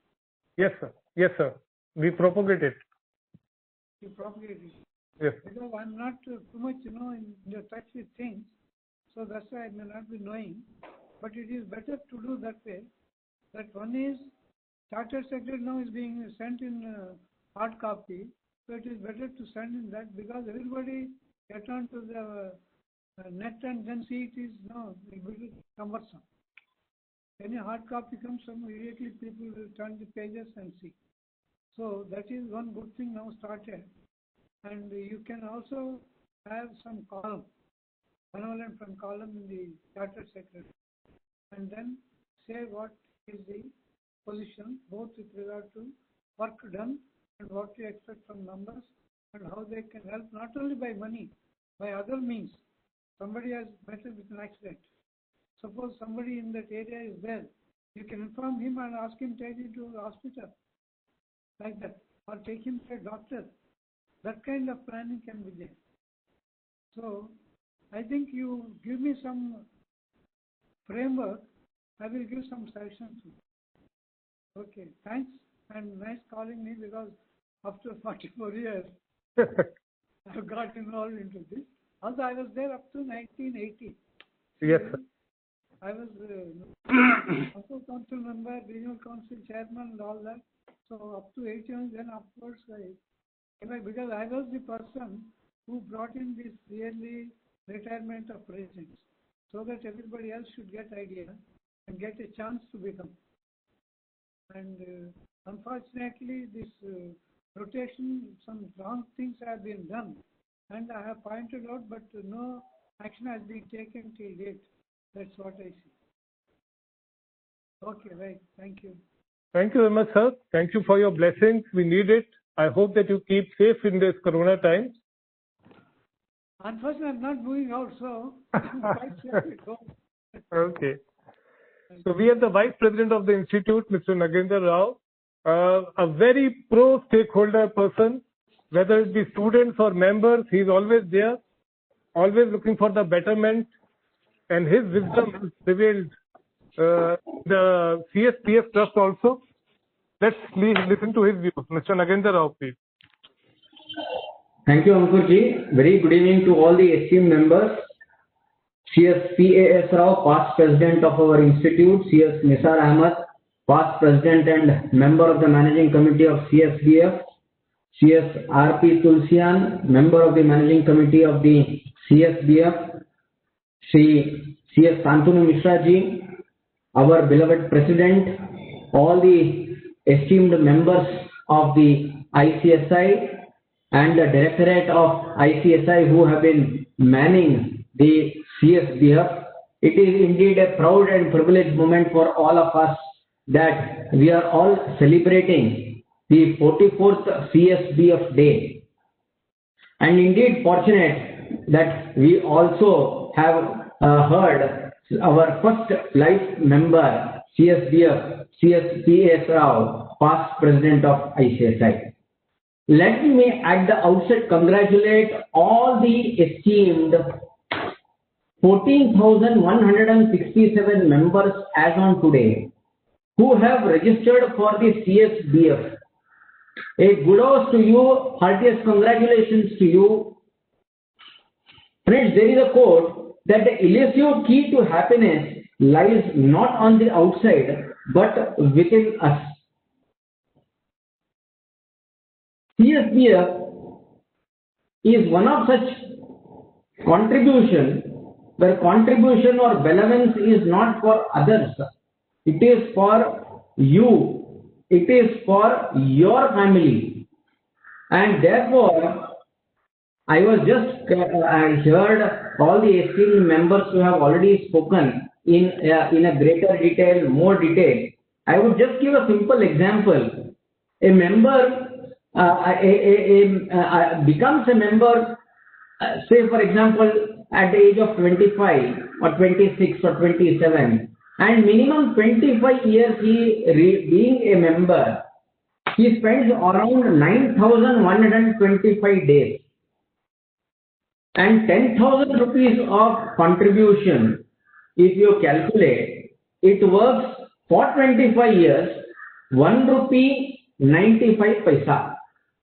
[SPEAKER 1] Yes, sir. Yes, sir. We propagate it.
[SPEAKER 6] You propagate it.
[SPEAKER 1] Yes.
[SPEAKER 6] Because I'm not too much, in the touch with things. So that's why I may not be knowing. But it is better to do that way. That one is Chartered Secretary now is being sent in hard copy. So it is better to send in that because everybody get on to the net and then see it is it will be cumbersome. Any hard copy comes, immediately people will turn the pages and see. So that is one good thing now started. And you can also have some column, benevolent fund column in the Chartered Secretary, and then say what is the position, both with regard to work done and what you expect from members and how they can help not only by money, by other means. Somebody has met with an accident. Suppose somebody in that area is there, you can inform him and ask him to take him to the hospital, like that, or take him to a doctor. That kind of planning can be there. So I think you give me some framework, I will give some suggestions. Okay, thanks, and nice calling me, because after 44 years, I've got involved into this. Also, I was there up to 1980.
[SPEAKER 1] Yes, sir.
[SPEAKER 6] I was also council member, regional council chairman, and all that. So up to 81, then upwards, because I was the person who brought in this yearly retirement of presidents, so that everybody else should get idea and get a chance to become. And unfortunately, this rotation, some wrong things have been done, and I have pointed out, but no action has been taken till date. That's what I see. Okay, right. Thank you.
[SPEAKER 1] Thank you very much, sir. Thank you for your blessings. We need it. I hope that you keep safe in this Corona times.
[SPEAKER 6] Unfortunately, I'm not moving out, so I'm quite safe at home.
[SPEAKER 1] Okay. So we have the Vice President of the Institute, Mr. Nagendra Rao, a very pro-stakeholder person, whether it be students or members, he's always there, always looking for the betterment, and his wisdom is revealed the CSBF Trust also. Let's listen to his views. Mr. Nagendra Rao, please.
[SPEAKER 7] Thank you, Ankurji. Very good evening to all the esteemed members. CS Rao, past president of our institute, CS Nisar Ahmad, past president and member of the managing committee of CSBF, CS RP Tulsian, member of the managing committee of the CSBF, CS Santanu Mishra ji, our beloved president, all the esteemed members of the ICSI and the directorate of ICSI who have been manning the CSBF. It is indeed a proud and privileged moment for all of us that we are all celebrating the 44th CSBF day. And indeed fortunate that we also have heard our first life member, CSBF, CS Rao, past president of ICSI. Let me at the outset congratulate all the esteemed 14,167 members as on today who have registered for the CSBF. A kudos to you, heartiest congratulations to you. Friends, there is a quote that the elusive key to happiness lies not on the outside but within us. CSBF is one of such contribution where contribution or benevolence is not for others. It is for you. It is for your family. And therefore, I was just, I heard all the esteemed members who have already spoken in a greater detail, more detail. I would just give a simple example. A member becomes a member, say for example, at the age of 25 or 26 or 27, and minimum 25 years being a member, he spends around 9,125 days. And 10,000 rupees of contribution, if you calculate, it works for 25 years, 1 rupee 95 paisa,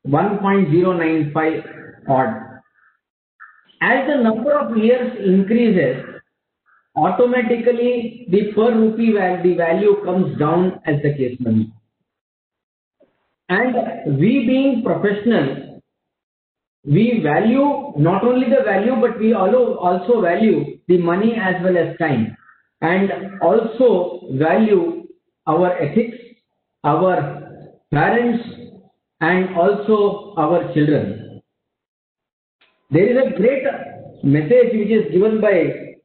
[SPEAKER 7] 1.095 odd. As the number of years increases, automatically the per rupee value comes down as the case may be. And we being professionals, we value not only the value but we also value the money as well as time, and also value our ethics, our parents, and also our children. There is a great message which is given by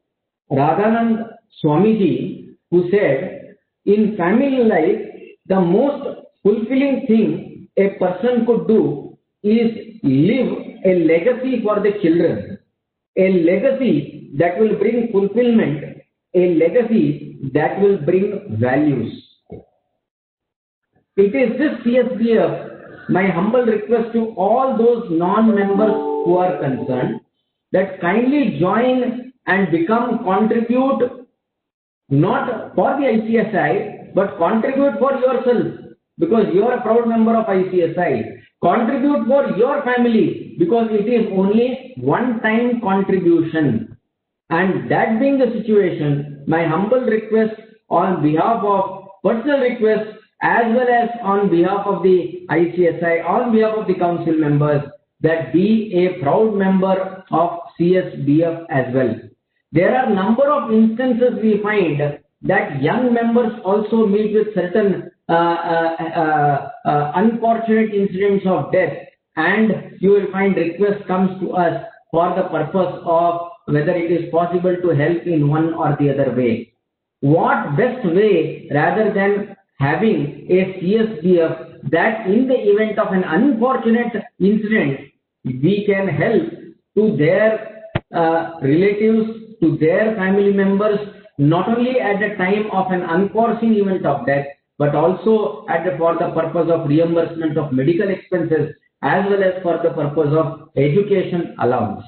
[SPEAKER 7] Radhanand Swamiji, who said, in family life, the most fulfilling thing a person could do is leave a legacy for the children, a legacy that will bring fulfillment, a legacy that will bring values. It is this CSBF, my humble request to all those non-members who are concerned, that kindly join and contribute not for the ICSI, but contribute for yourself. because you are a proud member of ICSI. Contribute for your family because it is only one-time contribution. And that being the situation, my humble request on behalf of personal request as well as on behalf of the ICSI, on behalf of the council members, that be a proud member of CSBF as well. There are number of instances we find that young members also meet with certain unfortunate incidents of death, and you will find request comes to us for the purpose of whether it is possible to help in one or the other way. What best way rather than having a CSBF that in the event of an unfortunate incident, we can help to their relatives, to their family members, not only at the time of an unforeseen event of death, but also for the purpose of reimbursement of medical expenses as well as for the purpose of education allowance.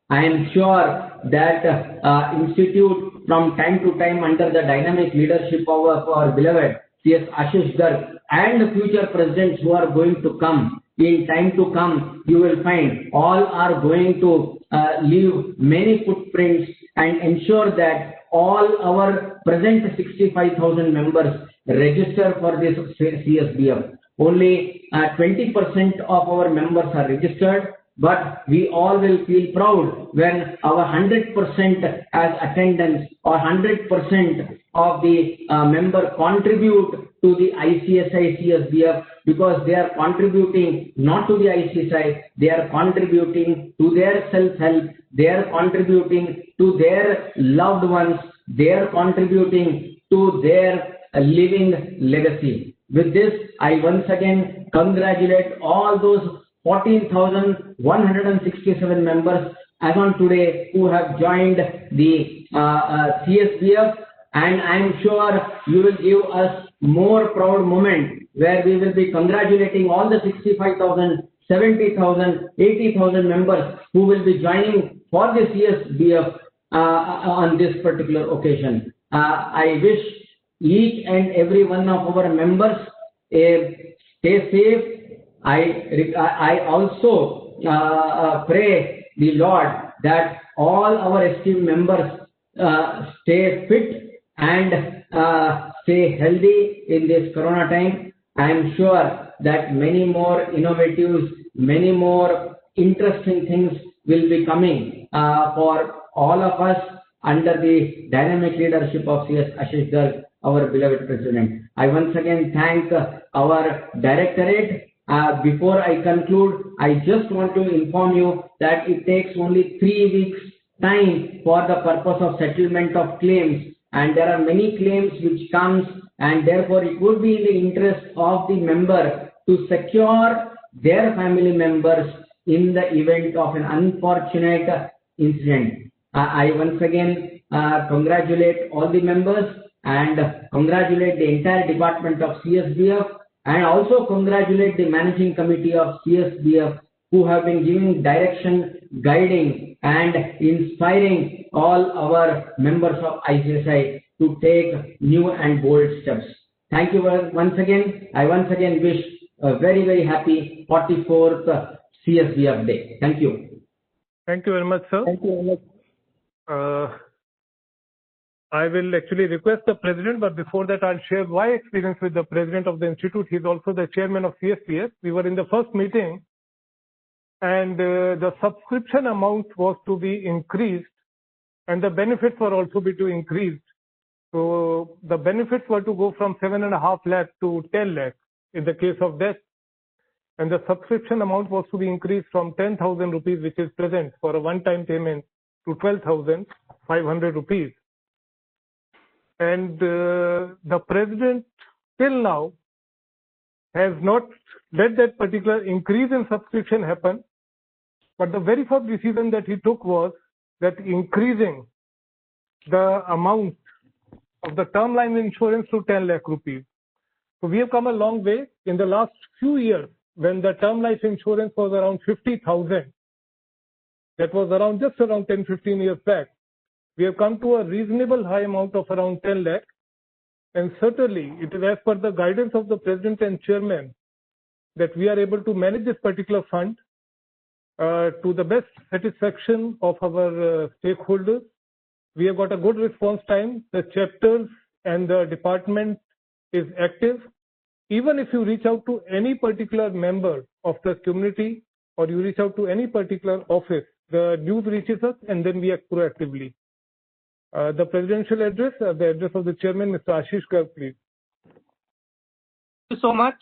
[SPEAKER 7] I am sure that institute from time to time under the dynamic leadership of our beloved CS Ashish Garg and the future presidents who are going to come, in time to come, you will find all are going to leave many footprints and ensure that all our present 65,000 members register for this CSBF. Only 20% of our members are registered, but we all will feel proud when our 100% as attendance or 100% of the member contribute to the ICSI CSBF, because they are contributing not to the ICSI, they are contributing to their self-help, they are contributing to their loved ones, they are contributing to their living legacy. With this, I once again congratulate all those 14,167 members as on today who have joined the CSBF, and I am sure you will give us more proud moment where we will be congratulating all the 65,000, 70,000, 80,000 members who will be joining for the CSBF on this particular occasion. I wish each and every one of our members stay safe. I also pray the Lord that all our esteemed members stay fit and stay healthy in this corona time. I am sure that many more innovatives, many more interesting things will be coming for all of us under the dynamic leadership of CS Ashish Garg, our beloved president. I once again thank our directorate. Before I conclude, I just want to inform you that it takes only 3 weeks time for the purpose of settlement of claims, and there are many claims which comes, and therefore it would be in the interest of the member to secure their family members in the event of an unfortunate incident. I once again congratulate all the members and congratulate the entire department of CSBF, and also congratulate the managing committee of CSBF who have been giving direction, guiding and inspiring all our members of ICSI to take new and bold steps. Thank you once again. I once again wish a very, very happy 44th CSBF Day. Thank you.
[SPEAKER 1] Thank you very much, sir.
[SPEAKER 7] Thank you very much.
[SPEAKER 1] I will actually request the president, but before that I'll share my experience with the president of the institute. He's also the chairman of CSBF. We were in the first meeting, and the subscription amount was to be increased and the benefits were also to increased. So the benefits were to go from 7.5 lakh to 10 lakh in the case of death, and the subscription amount was to be increased from 10,000 rupees, which is present for a one-time payment, to 12,500 rupees. And the president till now has not let that particular increase in subscription happen, but the very first decision that he took was that increasing the amount of the term life insurance to 10 lakh rupees. So we have come a long way. In the last few years, when the term life insurance was around 50,000, that was around just around 10-15 years back, we have come to a reasonable high amount of around 10 lakh. and certainly it is as per the guidance of the President and Chairman that we are able to manage this particular fund to the best satisfaction of our stakeholders. We have got a good response time. The chapters and the department is active. Even if you reach out to any particular member of the community or you reach out to any particular office, the news reaches us and then we act proactively. The presidential address, the address of the chairman, Mr. Ashish Garg, please.
[SPEAKER 8] Thank you so much.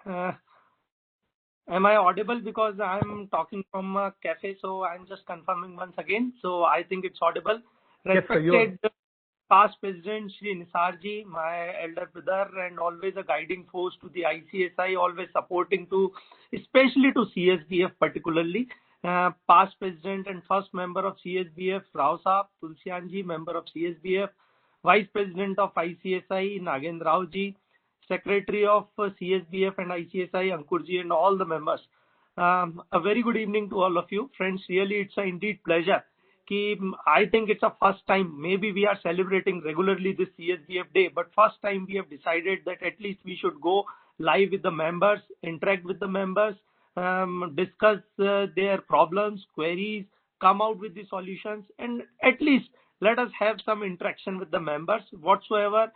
[SPEAKER 8] Am I audible? Because I'm talking from a cafe, so I'm just confirming once again. So I think it's audible.
[SPEAKER 1] Yes, sir,
[SPEAKER 8] Respected past President Shri Nisarji, my elder brother, and always a guiding force to the ICSI, always supporting to, especially to CSBF particularly. Past President and first member of CSBF, Rao Saab, Tulsianji, member of CSBF, Vice President of ICSI, Nagendra Rao ji, Secretary of CSBF and ICSI, Ankurji, and all the members. A very good evening to all of you. Friends, really it's an indeed pleasure. I think it's a first time, maybe we are celebrating regularly this CSBF day, but first time we have decided that at least we should go live with the members, interact with the members, discuss their problems, queries, come out with the solutions, and at least let us have some interaction with the members whatsoever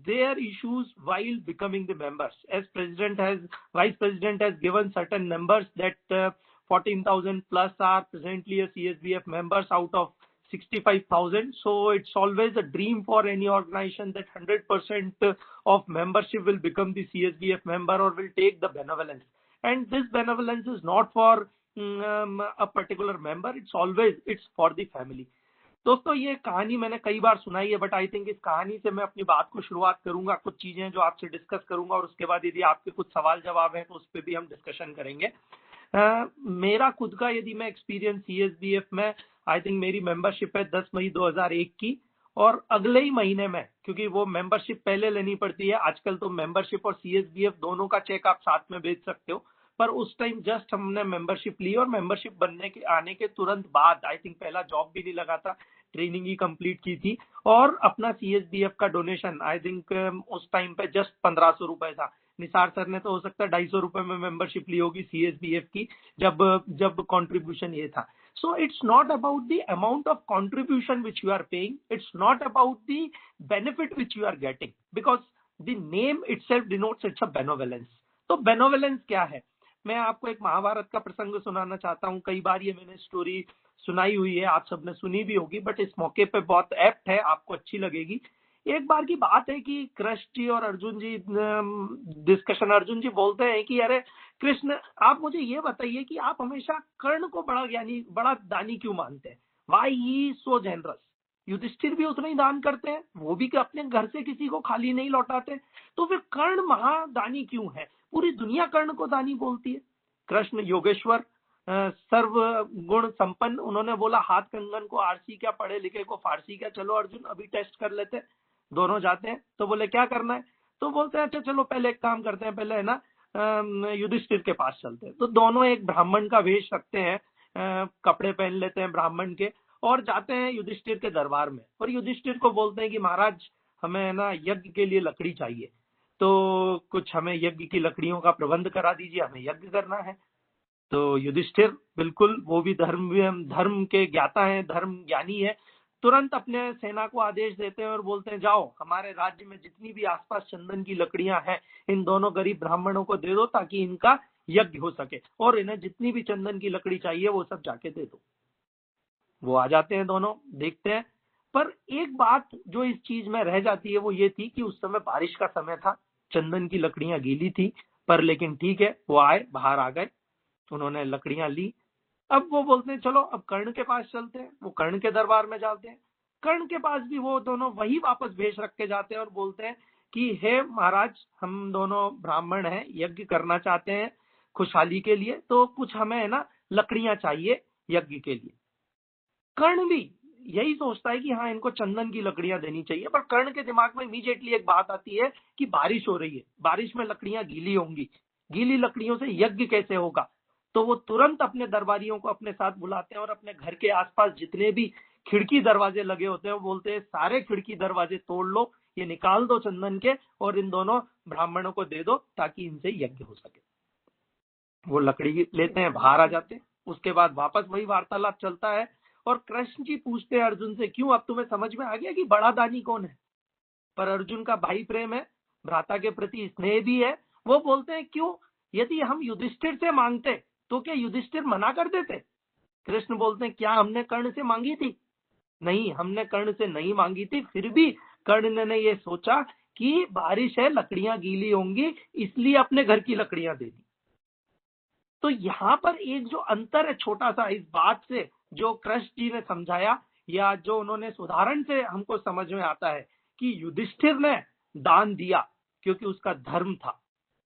[SPEAKER 8] their issues while becoming the members. As Vice President has given certain numbers that 14,000 plus are presently a CSBF members out of 65,000. So it's always a dream for any organization that 100% of membership will become the CSBF member or will take the benevolence. And this benevolence is not for a particular member. It's for the family. दोस्तों ये कहानी मैंने कई बार सुनाई है, but I think इस कहानी से मैं अपनी बात को शुरुआत करूंगा, कुछ चीजें जो आपसे डिस्कस करूंगा और उसके बाद यदि आपके कुछ सवाल जवाब हैं तो उस पर भी हम डिस्कशन करेंगे। मेरा खुद का यदि मैं एक्सपीरियंस CSBF में, आई थिंक मेरी मेंबरशिप है 10 मई 2001 की, और अगले ही महीने में, क्योंकि वो मेंबरशिप पहले लेनी पड़ती है, आजकल तो मेंबरशिप और CSBF दोनों का चेक आप साथ में भेज सकते हो, पर उस टाइम जस्ट हमने मेंबरशिप ली और मेंबरशिप आने के तुरंत बाद, आई थिंक पहला जॉब भी नहीं लगा था, ट्रेनिंग ही कंप्लीट की थी, और अपना CSBF का डोनेशन आई थिंक उस टाइम पे जस्ट 1500 रुपए था। निसार सर ने तो हो सकता है 250 रुपए में मेंबरशिप ली होगी CSBF की, जब कंट्रीब्यूशन ये था। So it's not about the amount of contribution which you are paying, it's not about the benefit which you are getting, because the name itself denotes it's a benevolence। तो benevolence क्या है? मैं आपको एक महाभारत का प्रसंग सुनाना चाहता हूँ। कई बार ये मैंने स्टोरी सुनाई हुई है, आप सबने सुनी भी होगी, बट इस मौके पे बहुत एप्ट है, आपको अच्छी लगेगी। एक बार की बात है कि कृष्ण जी और अर्जुन जी डिस्कशन, अर्जुन जी बोलते हैं कि अरे कृष्ण, आप मुझे ये बताइए कि आप हमेशा कर्ण को बड़ा दानी क्यों मानते हैं? Why he so generous? Yudhishthira भी उतना ही दान करते हैं, वो भी अपने घर से किसी को खाली नहीं लौटाते, तो फिर कर्ण महादानी क्यों है? पूरी दुनिया कर्ण को दानी बोलती है। कृष्ण योगेश्वर, सर्व गुण संपन्न, उन्होंने बोला हाथ कंगन को आरसी क्या, पढ़े लिखे को फारसी क्या, चलो अर्जुन अभी टेस्ट कर लेते हैं। दोनों जाते हैं, तो बोले क्या करना है? तो बोलते हैं अच्छा चलो पहले एक काम करते हैं, पहले है ना युधिष्ठिर के पास चलते हैं। तो दोनों एक ब्राह्मण का वेश रखते हैं, कपड़े पहन लेते हैं ब्राह्मण के, और जाते हैं युधिष्ठिर के दरबार में, और युधिष्ठिर को बोलते हैं कि महाराज हमें है ना यज्ञ के लिए लकड़ी चाहिए, तो कुछ हमें यज्ञ की लकड़ियों का प्रबंध करा दीजिए, हमें यज्ञ करना है। तो युधिष्ठिर बिल्कुल, वो भी धर्म के ज्ञाता हैं, धर्म ज्ञानी है, तुरंत अपने सेना को आदेश देते हैं और बोलते हैं जाओ हमारे राज्य में जितनी भी आसपास चंदन की लकड़ियां हैं इन दोनों गरीब ब्राह्मणों को दे दो ताकि इनका यज्ञ हो सके, और इन्हें जितनी भी चंदन की लकड़ी चाहिए वो सब जाके दे दो। वो आ जाते हैं, दोनों देखते हैं, पर एक बात जो इस चीज में रह जाती है वो ये थी कि उस समय बारिश का समय था, चंदन की लकड़ियां गीली थी, पर लेकिन ठीक है, वो आए, बाहर आ गए, उन्होंने लकड़ियां ली। अब वो बोलते हैं चलो अब कर्ण के पास चलते हैं, वो कर्ण के दरबार में जाते हैं। कर्ण के पास भी वो दोनों वही वापस भेष रख के जाते हैं और बोलते हैं कि हे महाराज, हम दोनों ब्राह्मण हैं, यज्ञ करना चाहते हैं खुशहाली के लिए, तो कुछ हमें है ना लकड़ियां चाहिए यज्ञ के लिए। कर्ण भी यही सोचता है कि हाँ इनको चंदन की लकड़ियां देनी चाहिए, पर कर्ण के दिमाग में इमीडिएटली एक बात आती है कि बारिश हो रही है, बारिश में लकड़ियां गीली होंगी, गीली लकड़ियों से यज्ञ कैसे होगा? तो वो तुरंत अपने दरबारियों को अपने साथ बुलाते हैं और अपने घर के आसपास जितने भी खिड़की दरवाजे लगे होते हैं, वो बोलते हैं सारे खिड़की दरवाजे तोड़ लो, ये निकाल दो चंदन के और इन दोनों ब्राह्मणों को दे दो ताकि इनसे यज्ञ हो सके। वो लकड़ी लेते हैं, बाहर आ जाते हैं, उसके बाद वापस वही वार्तालाप चलता है और कृष्ण जी पूछते हैं अर्जुन से, क्यों अब तुम्हें समझ में आ गया कि बड़ा दानी कौन है? पर अर्जुन का भाई प्रेम है, भ्राता के प्रति स्नेह भी है। वो बोलते हैं क्यों, यदि हम युधिष्ठिर से मांगते तो क्या युधिष्ठिर मना कर देते? कृष्ण बोलते हैं क्या हमने कर्ण से मांगी थी? नहीं, हमने कर्ण से नहीं मांगी थी, फिर भी कर्ण ने ये सोचा कि बारिश है, लकड़ियां गीली होंगी, इसलिए अपने घर की लकड़ियां दे दी। तो यहाँ पर एक जो अंतर है छोटा सा, इस बात से जो कृष्ण जी ने समझाया या जो उन्होंने उदाहरण से हमको समझ में आता है कि युधिष्ठिर ने दान दिया क्योंकि उसका धर्म था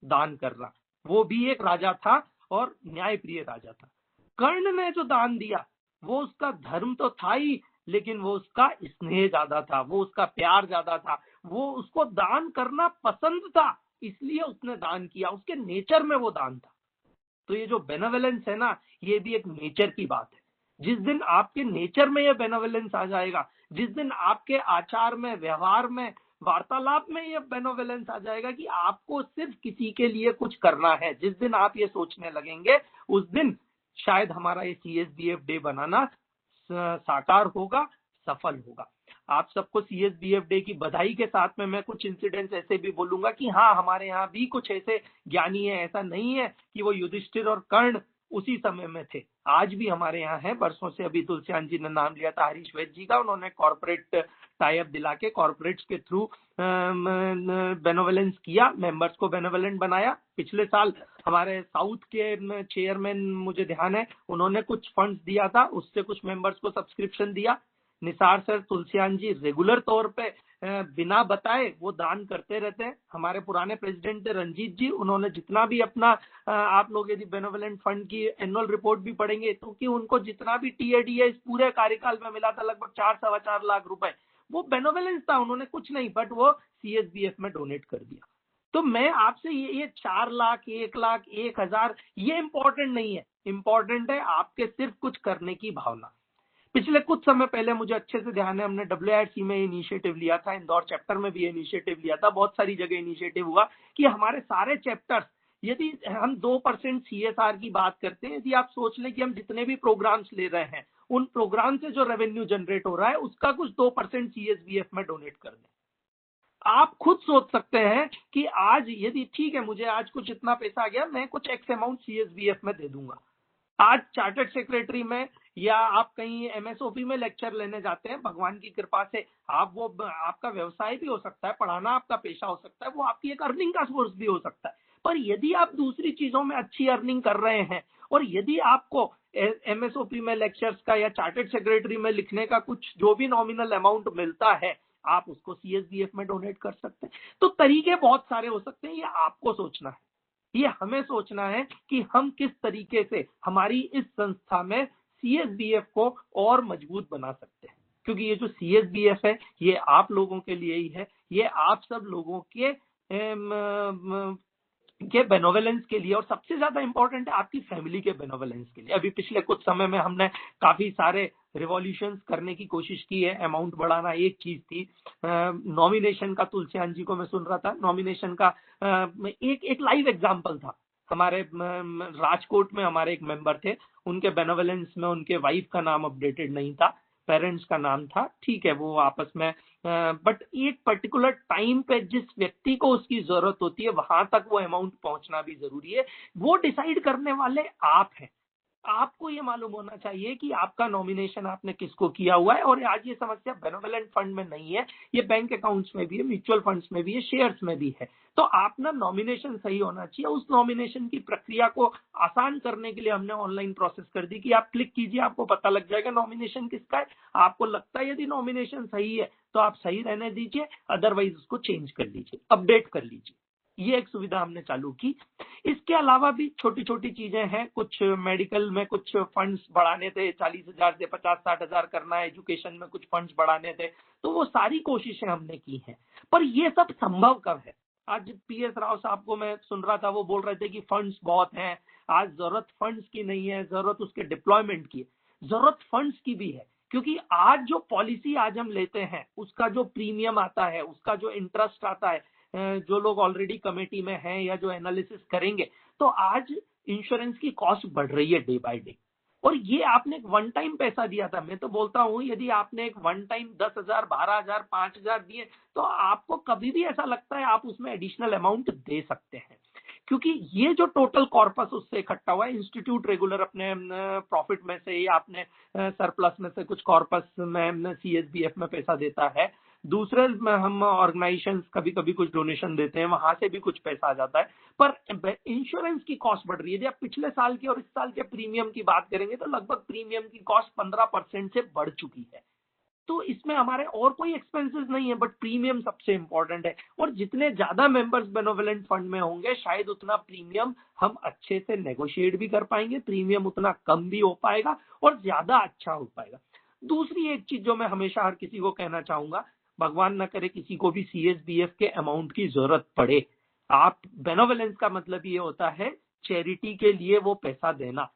[SPEAKER 8] दान करना, वो भी एक राजा था और न्यायप्रिय राजा था। कर्ण ने जो दान दिया वो उसका धर्म तो था ही, लेकिन वो उसका स्नेह ज्यादा था, वो उसका प्यार ज्यादा था, वो उसको दान करना पसंद था, इसलिए उसने दान किया, उसके नेचर में वो दान था। तो ये जो बेनेवलेंस है ना, ये भी एक नेचर की बात है। जिस दिन आपके नेचर में ये बेनेवलेंस आ जाएगा, जिस दिन आपके आचार में, व्यवहार में, वार्तालाप में ये बेनेवलेंस आ जाएगा कि आपको सिर्फ किसी के लिए कुछ करना है, जिस दिन आप ये सोचने लगेंगे, उस दिन शायद हमारा ये CSBF डे बनाना साकार होगा, सफल होगा। आप सबको CSBF डे की बधाई के साथ में मैं कुछ इंसिडेंट्स ऐसे भी बोलूंगा कि हाँ, हमारे यहाँ भी कुछ ऐसे ज्ञानी है, ऐसा नहीं है कि वो युधिष्ठिर और कर्ण उसी समय में थे, आज भी हमारे यहाँ है। बरसों से अभी तुलसियान जी ने नाम लिया था हरीश वैद्य जी का, उन्होंने कॉर्पोरेट टाइप दिला के कॉर्पोरेट्स के थ्रू बेनेवलेंस किया, मेंबर्स को बेनेवलेंट बनाया। पिछले साल हमारे साउथ के चेयरमैन, मुझे ध्यान है, उन्होंने कुछ फंड्स दिया था, उससे कुछ मेंबर्स को सब्सक्रिप्शन दिया। निसार सर, तुलसियान जी रेगुलर तौर पे बिना बताए वो दान करते रहते हैं। हमारे पुराने प्रेसिडेंट थे रंजीत जी, उन्होंने जितना भी अपना आप लोग यदि बेनेवलेंट फंड की एनुअल रिपोर्ट भी पढ़ेंगे तो कि उनको जितना भी TAD है इस पूरे कार्यकाल में मिला था लगभग 4-4.25 लाख रुपए, वो बेनेवलेंस था, उन्होंने कुछ नहीं, बट वो CSBF में डोनेट कर दिया। तो मैं आपसे ये 4 लाख, 1 लाख, 1,000 ये इंपॉर्टेंट नहीं है, इंपॉर्टेंट है आपके सिर्फ कुछ करने की भावना। पिछले कुछ समय पहले मुझे अच्छे से ध्यान है, हमने WIRC में इनिशिएटिव लिया था, इंदौर चैप्टर में भी इनिशिएटिव लिया था, बहुत सारी जगह इनिशिएटिव हुआ कि हमारे सारे चैप्टर्स, यदि हम 2% CSR की बात करते हैं, यदि आप सोच लें कि हम जितने भी प्रोग्राम्स ले रहे हैं उन प्रोग्राम से जो रेवेन्यू जनरेट हो रहा है उसका कुछ 2% CSBF में डोनेट कर दें। आप खुद सोच सकते हैं कि आज यदि ठीक है, मुझे आज कुछ इतना पैसा आ गया, मैं कुछ X अमाउंट CSBF में दे दूंगा। आज चार्टर्ड सेक्रेटरी में या आप कहीं MSOP में लेक्चर लेने जाते हैं, भगवान की कृपा से आप वो आपका व्यवसाय भी हो सकता है, पढ़ाना आपका पेशा हो सकता है, वो आपकी एक अर्निंग का सोर्स भी हो सकता है। पर यदि आप दूसरी चीजों में अच्छी अर्निंग कर रहे हैं और यदि आपको MSOP में लेक्चर्स का या चार्टर्ड सेक्रेटरी में लिखने का कुछ जो भी नॉमिनल अमाउंट मिलता है, आप उसको CSBF में डोनेट कर सकते हैं। तो तरीके बहुत सारे हो सकते हैं, ये आपको सोचना है, ये हमें सोचना है कि हम किस तरीके से हमारी इस संस्था में CSBF को और मजबूत बना सकते हैं। क्योंकि ये जो CSBF है ये आप लोगों के लिए ही है, ये आप सब लोगों के बेनेवलेंस के लिए, और सबसे ज्यादा इंपॉर्टेंट है आपकी फैमिली के बेनेवलेंस के लिए। अभी पिछले कुछ समय में हमने काफी सारे रिवॉल्यूशंस करने की कोशिश की है, अमाउंट बढ़ाना एक चीज थी। नॉमिनेशन का तुलसियान जी को मैं सुन रहा था, नॉमिनेशन का एक लाइव एग्जांपल था। हमारे राजकोट में हमारे एक मेंबर थे, उनके बेनेवलेंस में उनके वाइफ का नाम अपडेटेड नहीं था, पेरेंट्स का नाम था, ठीक है, वो आपस में बट एक पर्टिकुलर टाइम पे जिस व्यक्ति को उसकी जरूरत होती है वहां तक वो अमाउंट पहुंचना भी जरूरी है। वो डिसाइड करने वाले आप हैं। आपको ये मालूम होना चाहिए कि आपका नॉमिनेशन आपने किसको किया हुआ है। और आज ये समस्या बेनेवलेंट फंड में नहीं है, ये बैंक अकाउंट्स में भी है, म्यूचुअल फंड्स में भी है, शेयर्स में भी है। तो आप ना नॉमिनेशन सही होना चाहिए। उस नॉमिनेशन की प्रक्रिया को आसान करने के लिए हमने ऑनलाइन प्रोसेस कर दी कि आप क्लिक कीजिए, आपको पता लग जाएगा नॉमिनेशन किसका है। आपको लगता है यदि नॉमिनेशन सही है तो आप सही रहने दीजिए, अदरवाइज उसको चेंज कर लीजिए, अपडेट कर लीजिए। ये एक सुविधा हमने चालू की। इसके अलावा भी छोटी छोटी चीजें हैं, कुछ मेडिकल में कुछ फंड्स बढ़ाने थे, 40,000 से 50-60,000 करना है, एजुकेशन में कुछ फंड्स बढ़ाने थे, तो वो सारी कोशिशें हमने की हैं। पर ये सब संभव कब है? आज PS राव साहब को मैं सुन रहा था, वो बोल रहे थे कि फंड्स बहुत हैं, आज जरूरत फंड्स की नहीं है, जरूरत उसके डिप्लॉयमेंट की है। जरूरत फंड्स की भी है, क्योंकि आज जो पॉलिसी आज हम लेते हैं उसका जो प्रीमियम आता है, उसका जो इंटरेस्ट आता है, जो लोग ऑलरेडी कमेटी में हैं या जो एनालिसिस करेंगे, तो आज इंश्योरेंस की कॉस्ट बढ़ रही है डे बाय डे। और ये आपने एक वन टाइम पैसा दिया था। मैं तो बोलता हूं यदि आपने एक वन टाइम 10,000, 12,000, 5,000 दिए तो आपको कभी भी ऐसा लगता है आप उसमें एडिशनल अमाउंट दे सकते हैं, क्योंकि ये जो टोटल कॉर्पस उससे इकट्ठा हुआ है, इंस्टीट्यूट रेगुलर अपने प्रॉफिट में से या अपने सरप्लस में से कुछ कॉर्पस में सीएसबीएफ में पैसा देता है, दूसरे में हम ऑर्गेनाइजेशंस कभी कभी कुछ डोनेशन देते हैं, वहां से भी कुछ पैसा आ जाता है। पर इंश्योरेंस की कॉस्ट बढ़ रही है। यदि आप पिछले साल की और इस साल के प्रीमियम की बात करेंगे तो लगभग प्रीमियम की कॉस्ट 15% से बढ़ चुकी है। तो इसमें हमारे और कोई एक्सपेंसेस नहीं है, बट प्रीमियम सबसे इंपॉर्टेंट है। और जितने ज्यादा मेंबर्स बेनोवलेंट फंड में होंगे, शायद उतना प्रीमियम हम अच्छे से नेगोशिएट भी कर पाएंगे, प्रीमियम उतना कम भी हो पाएगा और ज्यादा अच्छा हो पाएगा। दूसरी एक चीज जो मैं हमेशा हर किसी को कहना चाहूंगा, भगवान न करे किसी को भी सीएसबीएफ के अमाउंट की जरूरत पड़े, आप बेनोवलेंस का मतलब ये होता है चैरिटी के लिए वो पैसा देना।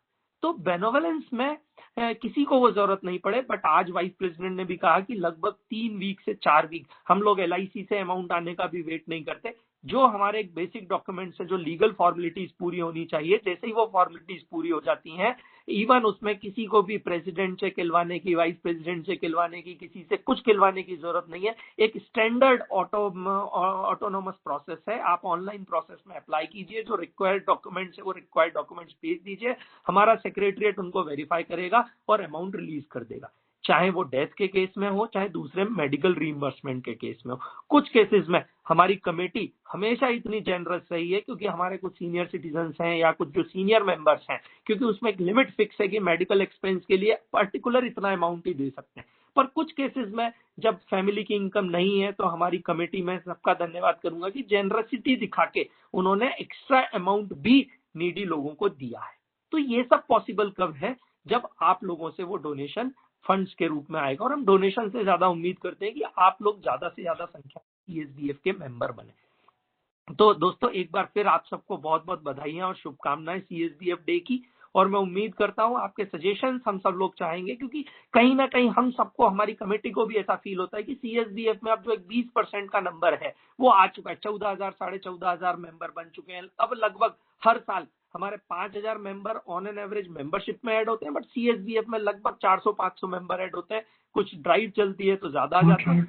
[SPEAKER 8] तो बेनोवलेंस में किसी को वो जरूरत नहीं पड़े, बट आज वाइस प्रेसिडेंट ने भी कहा कि लगभग 3 वीक से 4 वीक हम लोग एलआईसी से अमाउंट आने का भी वेट नहीं करते। जो हमारे एक बेसिक डॉक्यूमेंट्स है, जो लीगल फॉर्मेलिटीज पूरी होनी चाहिए, जैसे ही वो फॉर्मेलिटीज पूरी हो जाती हैं, इवन उसमें किसी को भी प्रेसिडेंट से खिलवाने की, वाइस प्रेसिडेंट से खिलवाने की, किसी से कुछ खिलवाने की जरूरत नहीं है। एक स्टैंडर्ड ऑटोनोमस प्रोसेस है, आप ऑनलाइन प्रोसेस में अप्लाई कीजिए, जो रिक्वायर्ड डॉक्यूमेंट्स है वो रिक्वायर्ड डॉक्यूमेंट्स भेज दीजिए, हमारा सेक्रेटरिएट उनको वेरीफाई करेगा और अमाउंट रिलीज कर देगा। चाहे वो डेथ के केस में हो, चाहे दूसरे मेडिकल रीइंबर्समेंट के केस में हो। कुछ केसेस में हमारी कमेटी हमेशा इतनी जेनरस रही है, क्योंकि हमारे कुछ सीनियर सिटीजन्स हैं या कुछ जो सीनियर मेंबर्स हैं, क्योंकि उसमें एक लिमिट फिक्स है कि मेडिकल एक्सपेंस के लिए पर्टिकुलर इतना अमाउंट ही दे सकते हैं। पर कुछ केसेस में जब फैमिली की इनकम नहीं है, तो हमारी कमेटी में सबका धन्यवाद करूंगा कि जेनरसिटी दिखा के उन्होंने एक्स्ट्रा अमाउंट भी नीडी लोगों को दिया है। तो ये सब पॉसिबल कब है, जब आप लोगों से वो डोनेशन फंड्स के रूप में आएगा। और हम डोनेशन से ज्यादा उम्मीद करते हैं कि आप लोग ज्यादा से ज्यादा संख्या सीएसबीएफ के मेंबर बने। तो दोस्तों, एक बार फिर आप सबको बहुत बहुत बधाइयां और शुभकामनाएं सीएसबीएफ डे की। और मैं उम्मीद करता हूं आपके सजेशंस हम सब लोग चाहेंगे, क्योंकि कहीं ना कहीं हम सबको, हमारी कमेटी को भी ऐसा फील होता है कि सीएसबीएफ में अब जो एक 20% का नंबर है वो आ चुका है। 14,000 14,500 मेंबर बन चुके हैं। अब लगभग हर साल हमारे 5,000 member on an average membership में ऐड होते हैं, बट सीएसबीएफ में लगभग 400-500 मेंबर ऐड होते हैं। कुछ ड्राइव चलती है तो ज्यादा आ जाते हैं।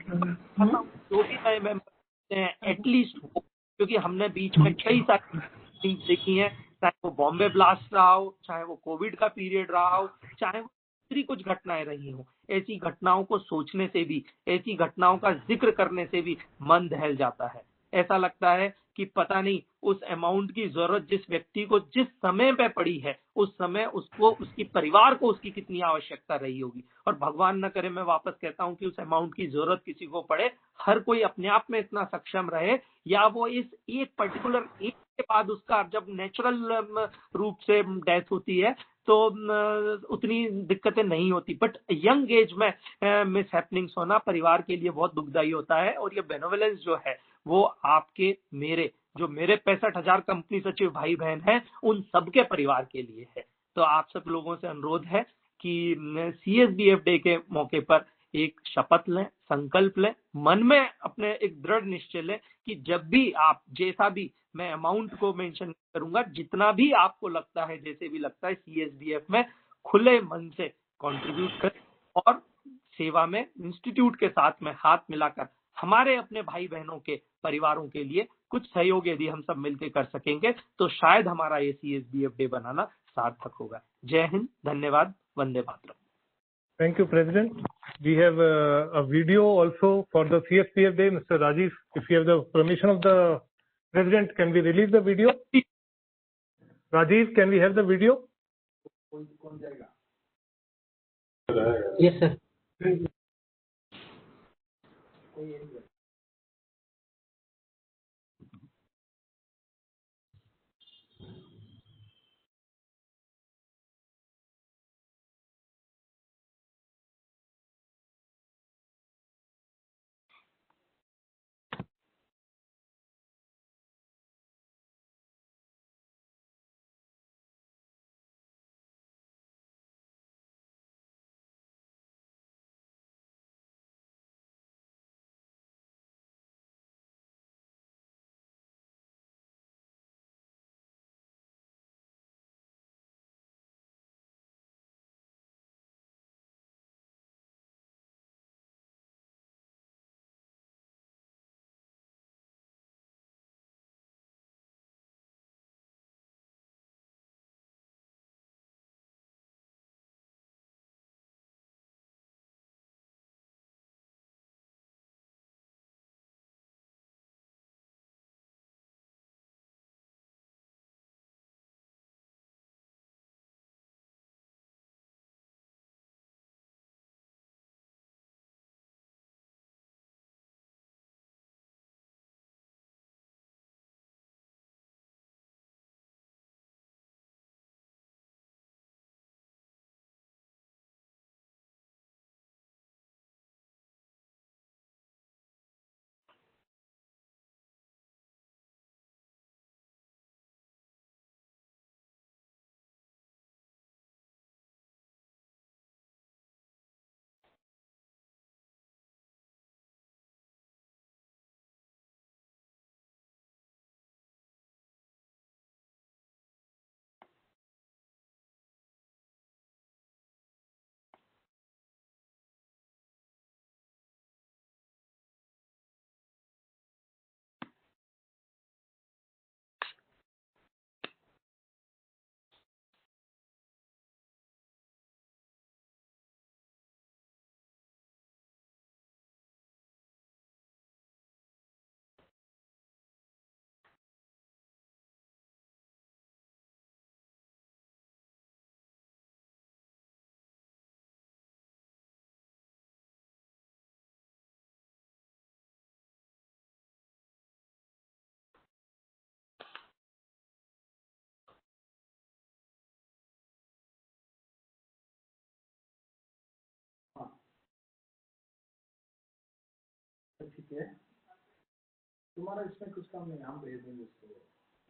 [SPEAKER 8] जो भी नए मेंबर हैं एटलीस्ट वो, क्योंकि हमने बीच में कई सारी देखी है, चाहे वो बॉम्बे ब्लास्ट रहा हो, चाहे वो कोविड का पीरियड रहा हो, चाहे वो दूसरी कुछ घटनाएं रही हो, ऐसी घटनाओं को सोचने से भी, ऐसी घटनाओं का जिक्र करने से भी मन दहल जाता है। ऐसा लगता है कि पता नहीं उस अमाउंट की जरूरत जिस व्यक्ति को जिस समय पे पड़ी है, उस समय उसको, उसकी परिवार को उसकी कितनी आवश्यकता रही होगी। और भगवान न करे, मैं वापस कहता हूं कि उस अमाउंट की जरूरत किसी को पड़े, हर कोई अपने आप में इतना सक्षम रहे, या वो इस एक पर्टिकुलर एज के बाद, उसका जब नेचुरल रूप से डेथ होती है तो उतनी दिक्कतें नहीं होती, बट यंग एज में मिस हैपनिंग्स होना परिवार के लिए बहुत दुखदायी होता है। और ये बेनोवलेंस जो है वो आपके, मेरे, जो मेरे 65,000 कंपनी सचिव भाई बहन हैं, उन सबके परिवार के लिए है। तो आप सब लोगों से अनुरोध है कि सीएसबीएफ डे के मौके पर एक शपथ लें, संकल्प लें, मन में अपने एक दृढ़ निश्चय लें कि जब भी आप, जैसा भी, मैं अमाउंट को मेंशन करूंगा, जितना भी आपको लगता है, जैसे भी लगता है, सीएसबीएफ में खुले मन से कंट्रीब्यूट करें और सेवा में इंस्टीट्यूट के साथ में हाथ मिलाकर हमारे अपने भाई बहनों के परिवारों के लिए कुछ सहयोग यदि हम सब मिलकर कर सकेंगे तो शायद हमारा ये सीएसबीएफ डे बनाना सार्थक होगा। जय हिंद, धन्यवाद, Vande Mataram.
[SPEAKER 1] Thank you, President. We have a video also for the CSBF Day. Mr. Rajiv, if you have the permission of the President, can we release the video? Rajiv, can we have the video?
[SPEAKER 7] Yes, sir.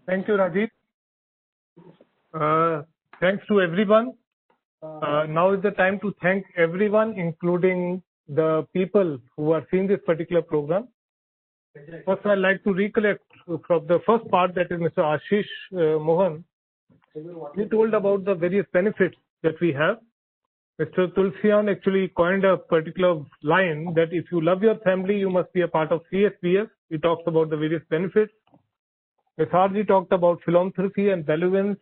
[SPEAKER 1] Thank you, Rajiv. Thanks to everyone. Now is the time to thank everyone, including the people who are seeing this particular program. First, I'd like to recollect from the first part, that is Mr. Ashish Mohan. He told about the various benefits that we have. Mr. Tulsian actually coined a particular line that if you love your family, you must be a part of CSBF. He talks about the various benefits. Ms. Harji talked about philanthropy and benevolence,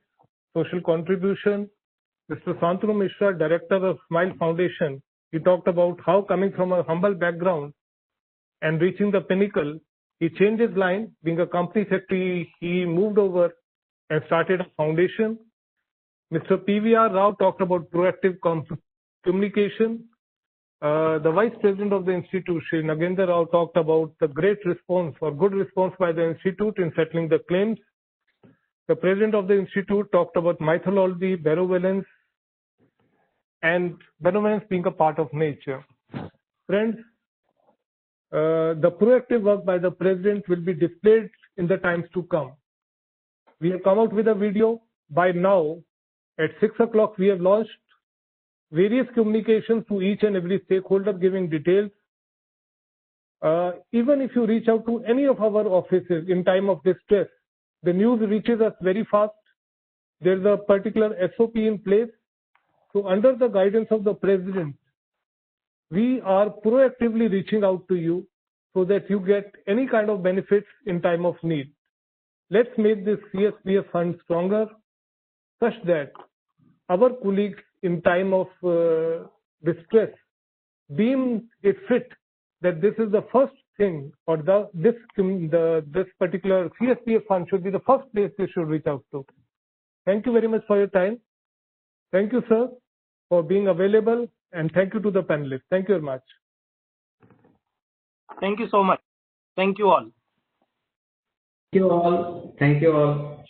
[SPEAKER 1] social contribution. Mr. Santanu Mishra, Director of Smile Foundation, he talked about how coming from a humble background and reaching the pinnacle, he changed his line. Being a company secretary, he moved over and started a foundation. Mr. PVR Rao talked about proactive communication. The Vice President of the Institute, Shri Nagendra Rao, talked about the great response or good response by the Institute in settling the claims. The President of the Institute talked about mythology, benevolence, and benevolence being a part of nature. Friends, the proactive work by the President will be displayed in the times to come. We have come out with a video. By now, at 6 o'clock, we have launched various communications to each and every stakeholder, giving details. Even if you reach out to any of our offices in time of distress, the news reaches us very fast. There's a particular SOP in place. So under the guidance of the President, we are proactively reaching out to you so that you get any kind of benefits in time of need. Let's make this CSBF fund stronger, such that our colleagues in time of distress deem it fit that this is the first thing, or this particular CSBF fund should be the first place they should reach out to. Thank you very much for your time. Thank you, sir, for being available, and thank you to the panelists. Thank you very much.
[SPEAKER 8] Thank you so much. Thank you all.
[SPEAKER 7] Thank you all. Thank you all.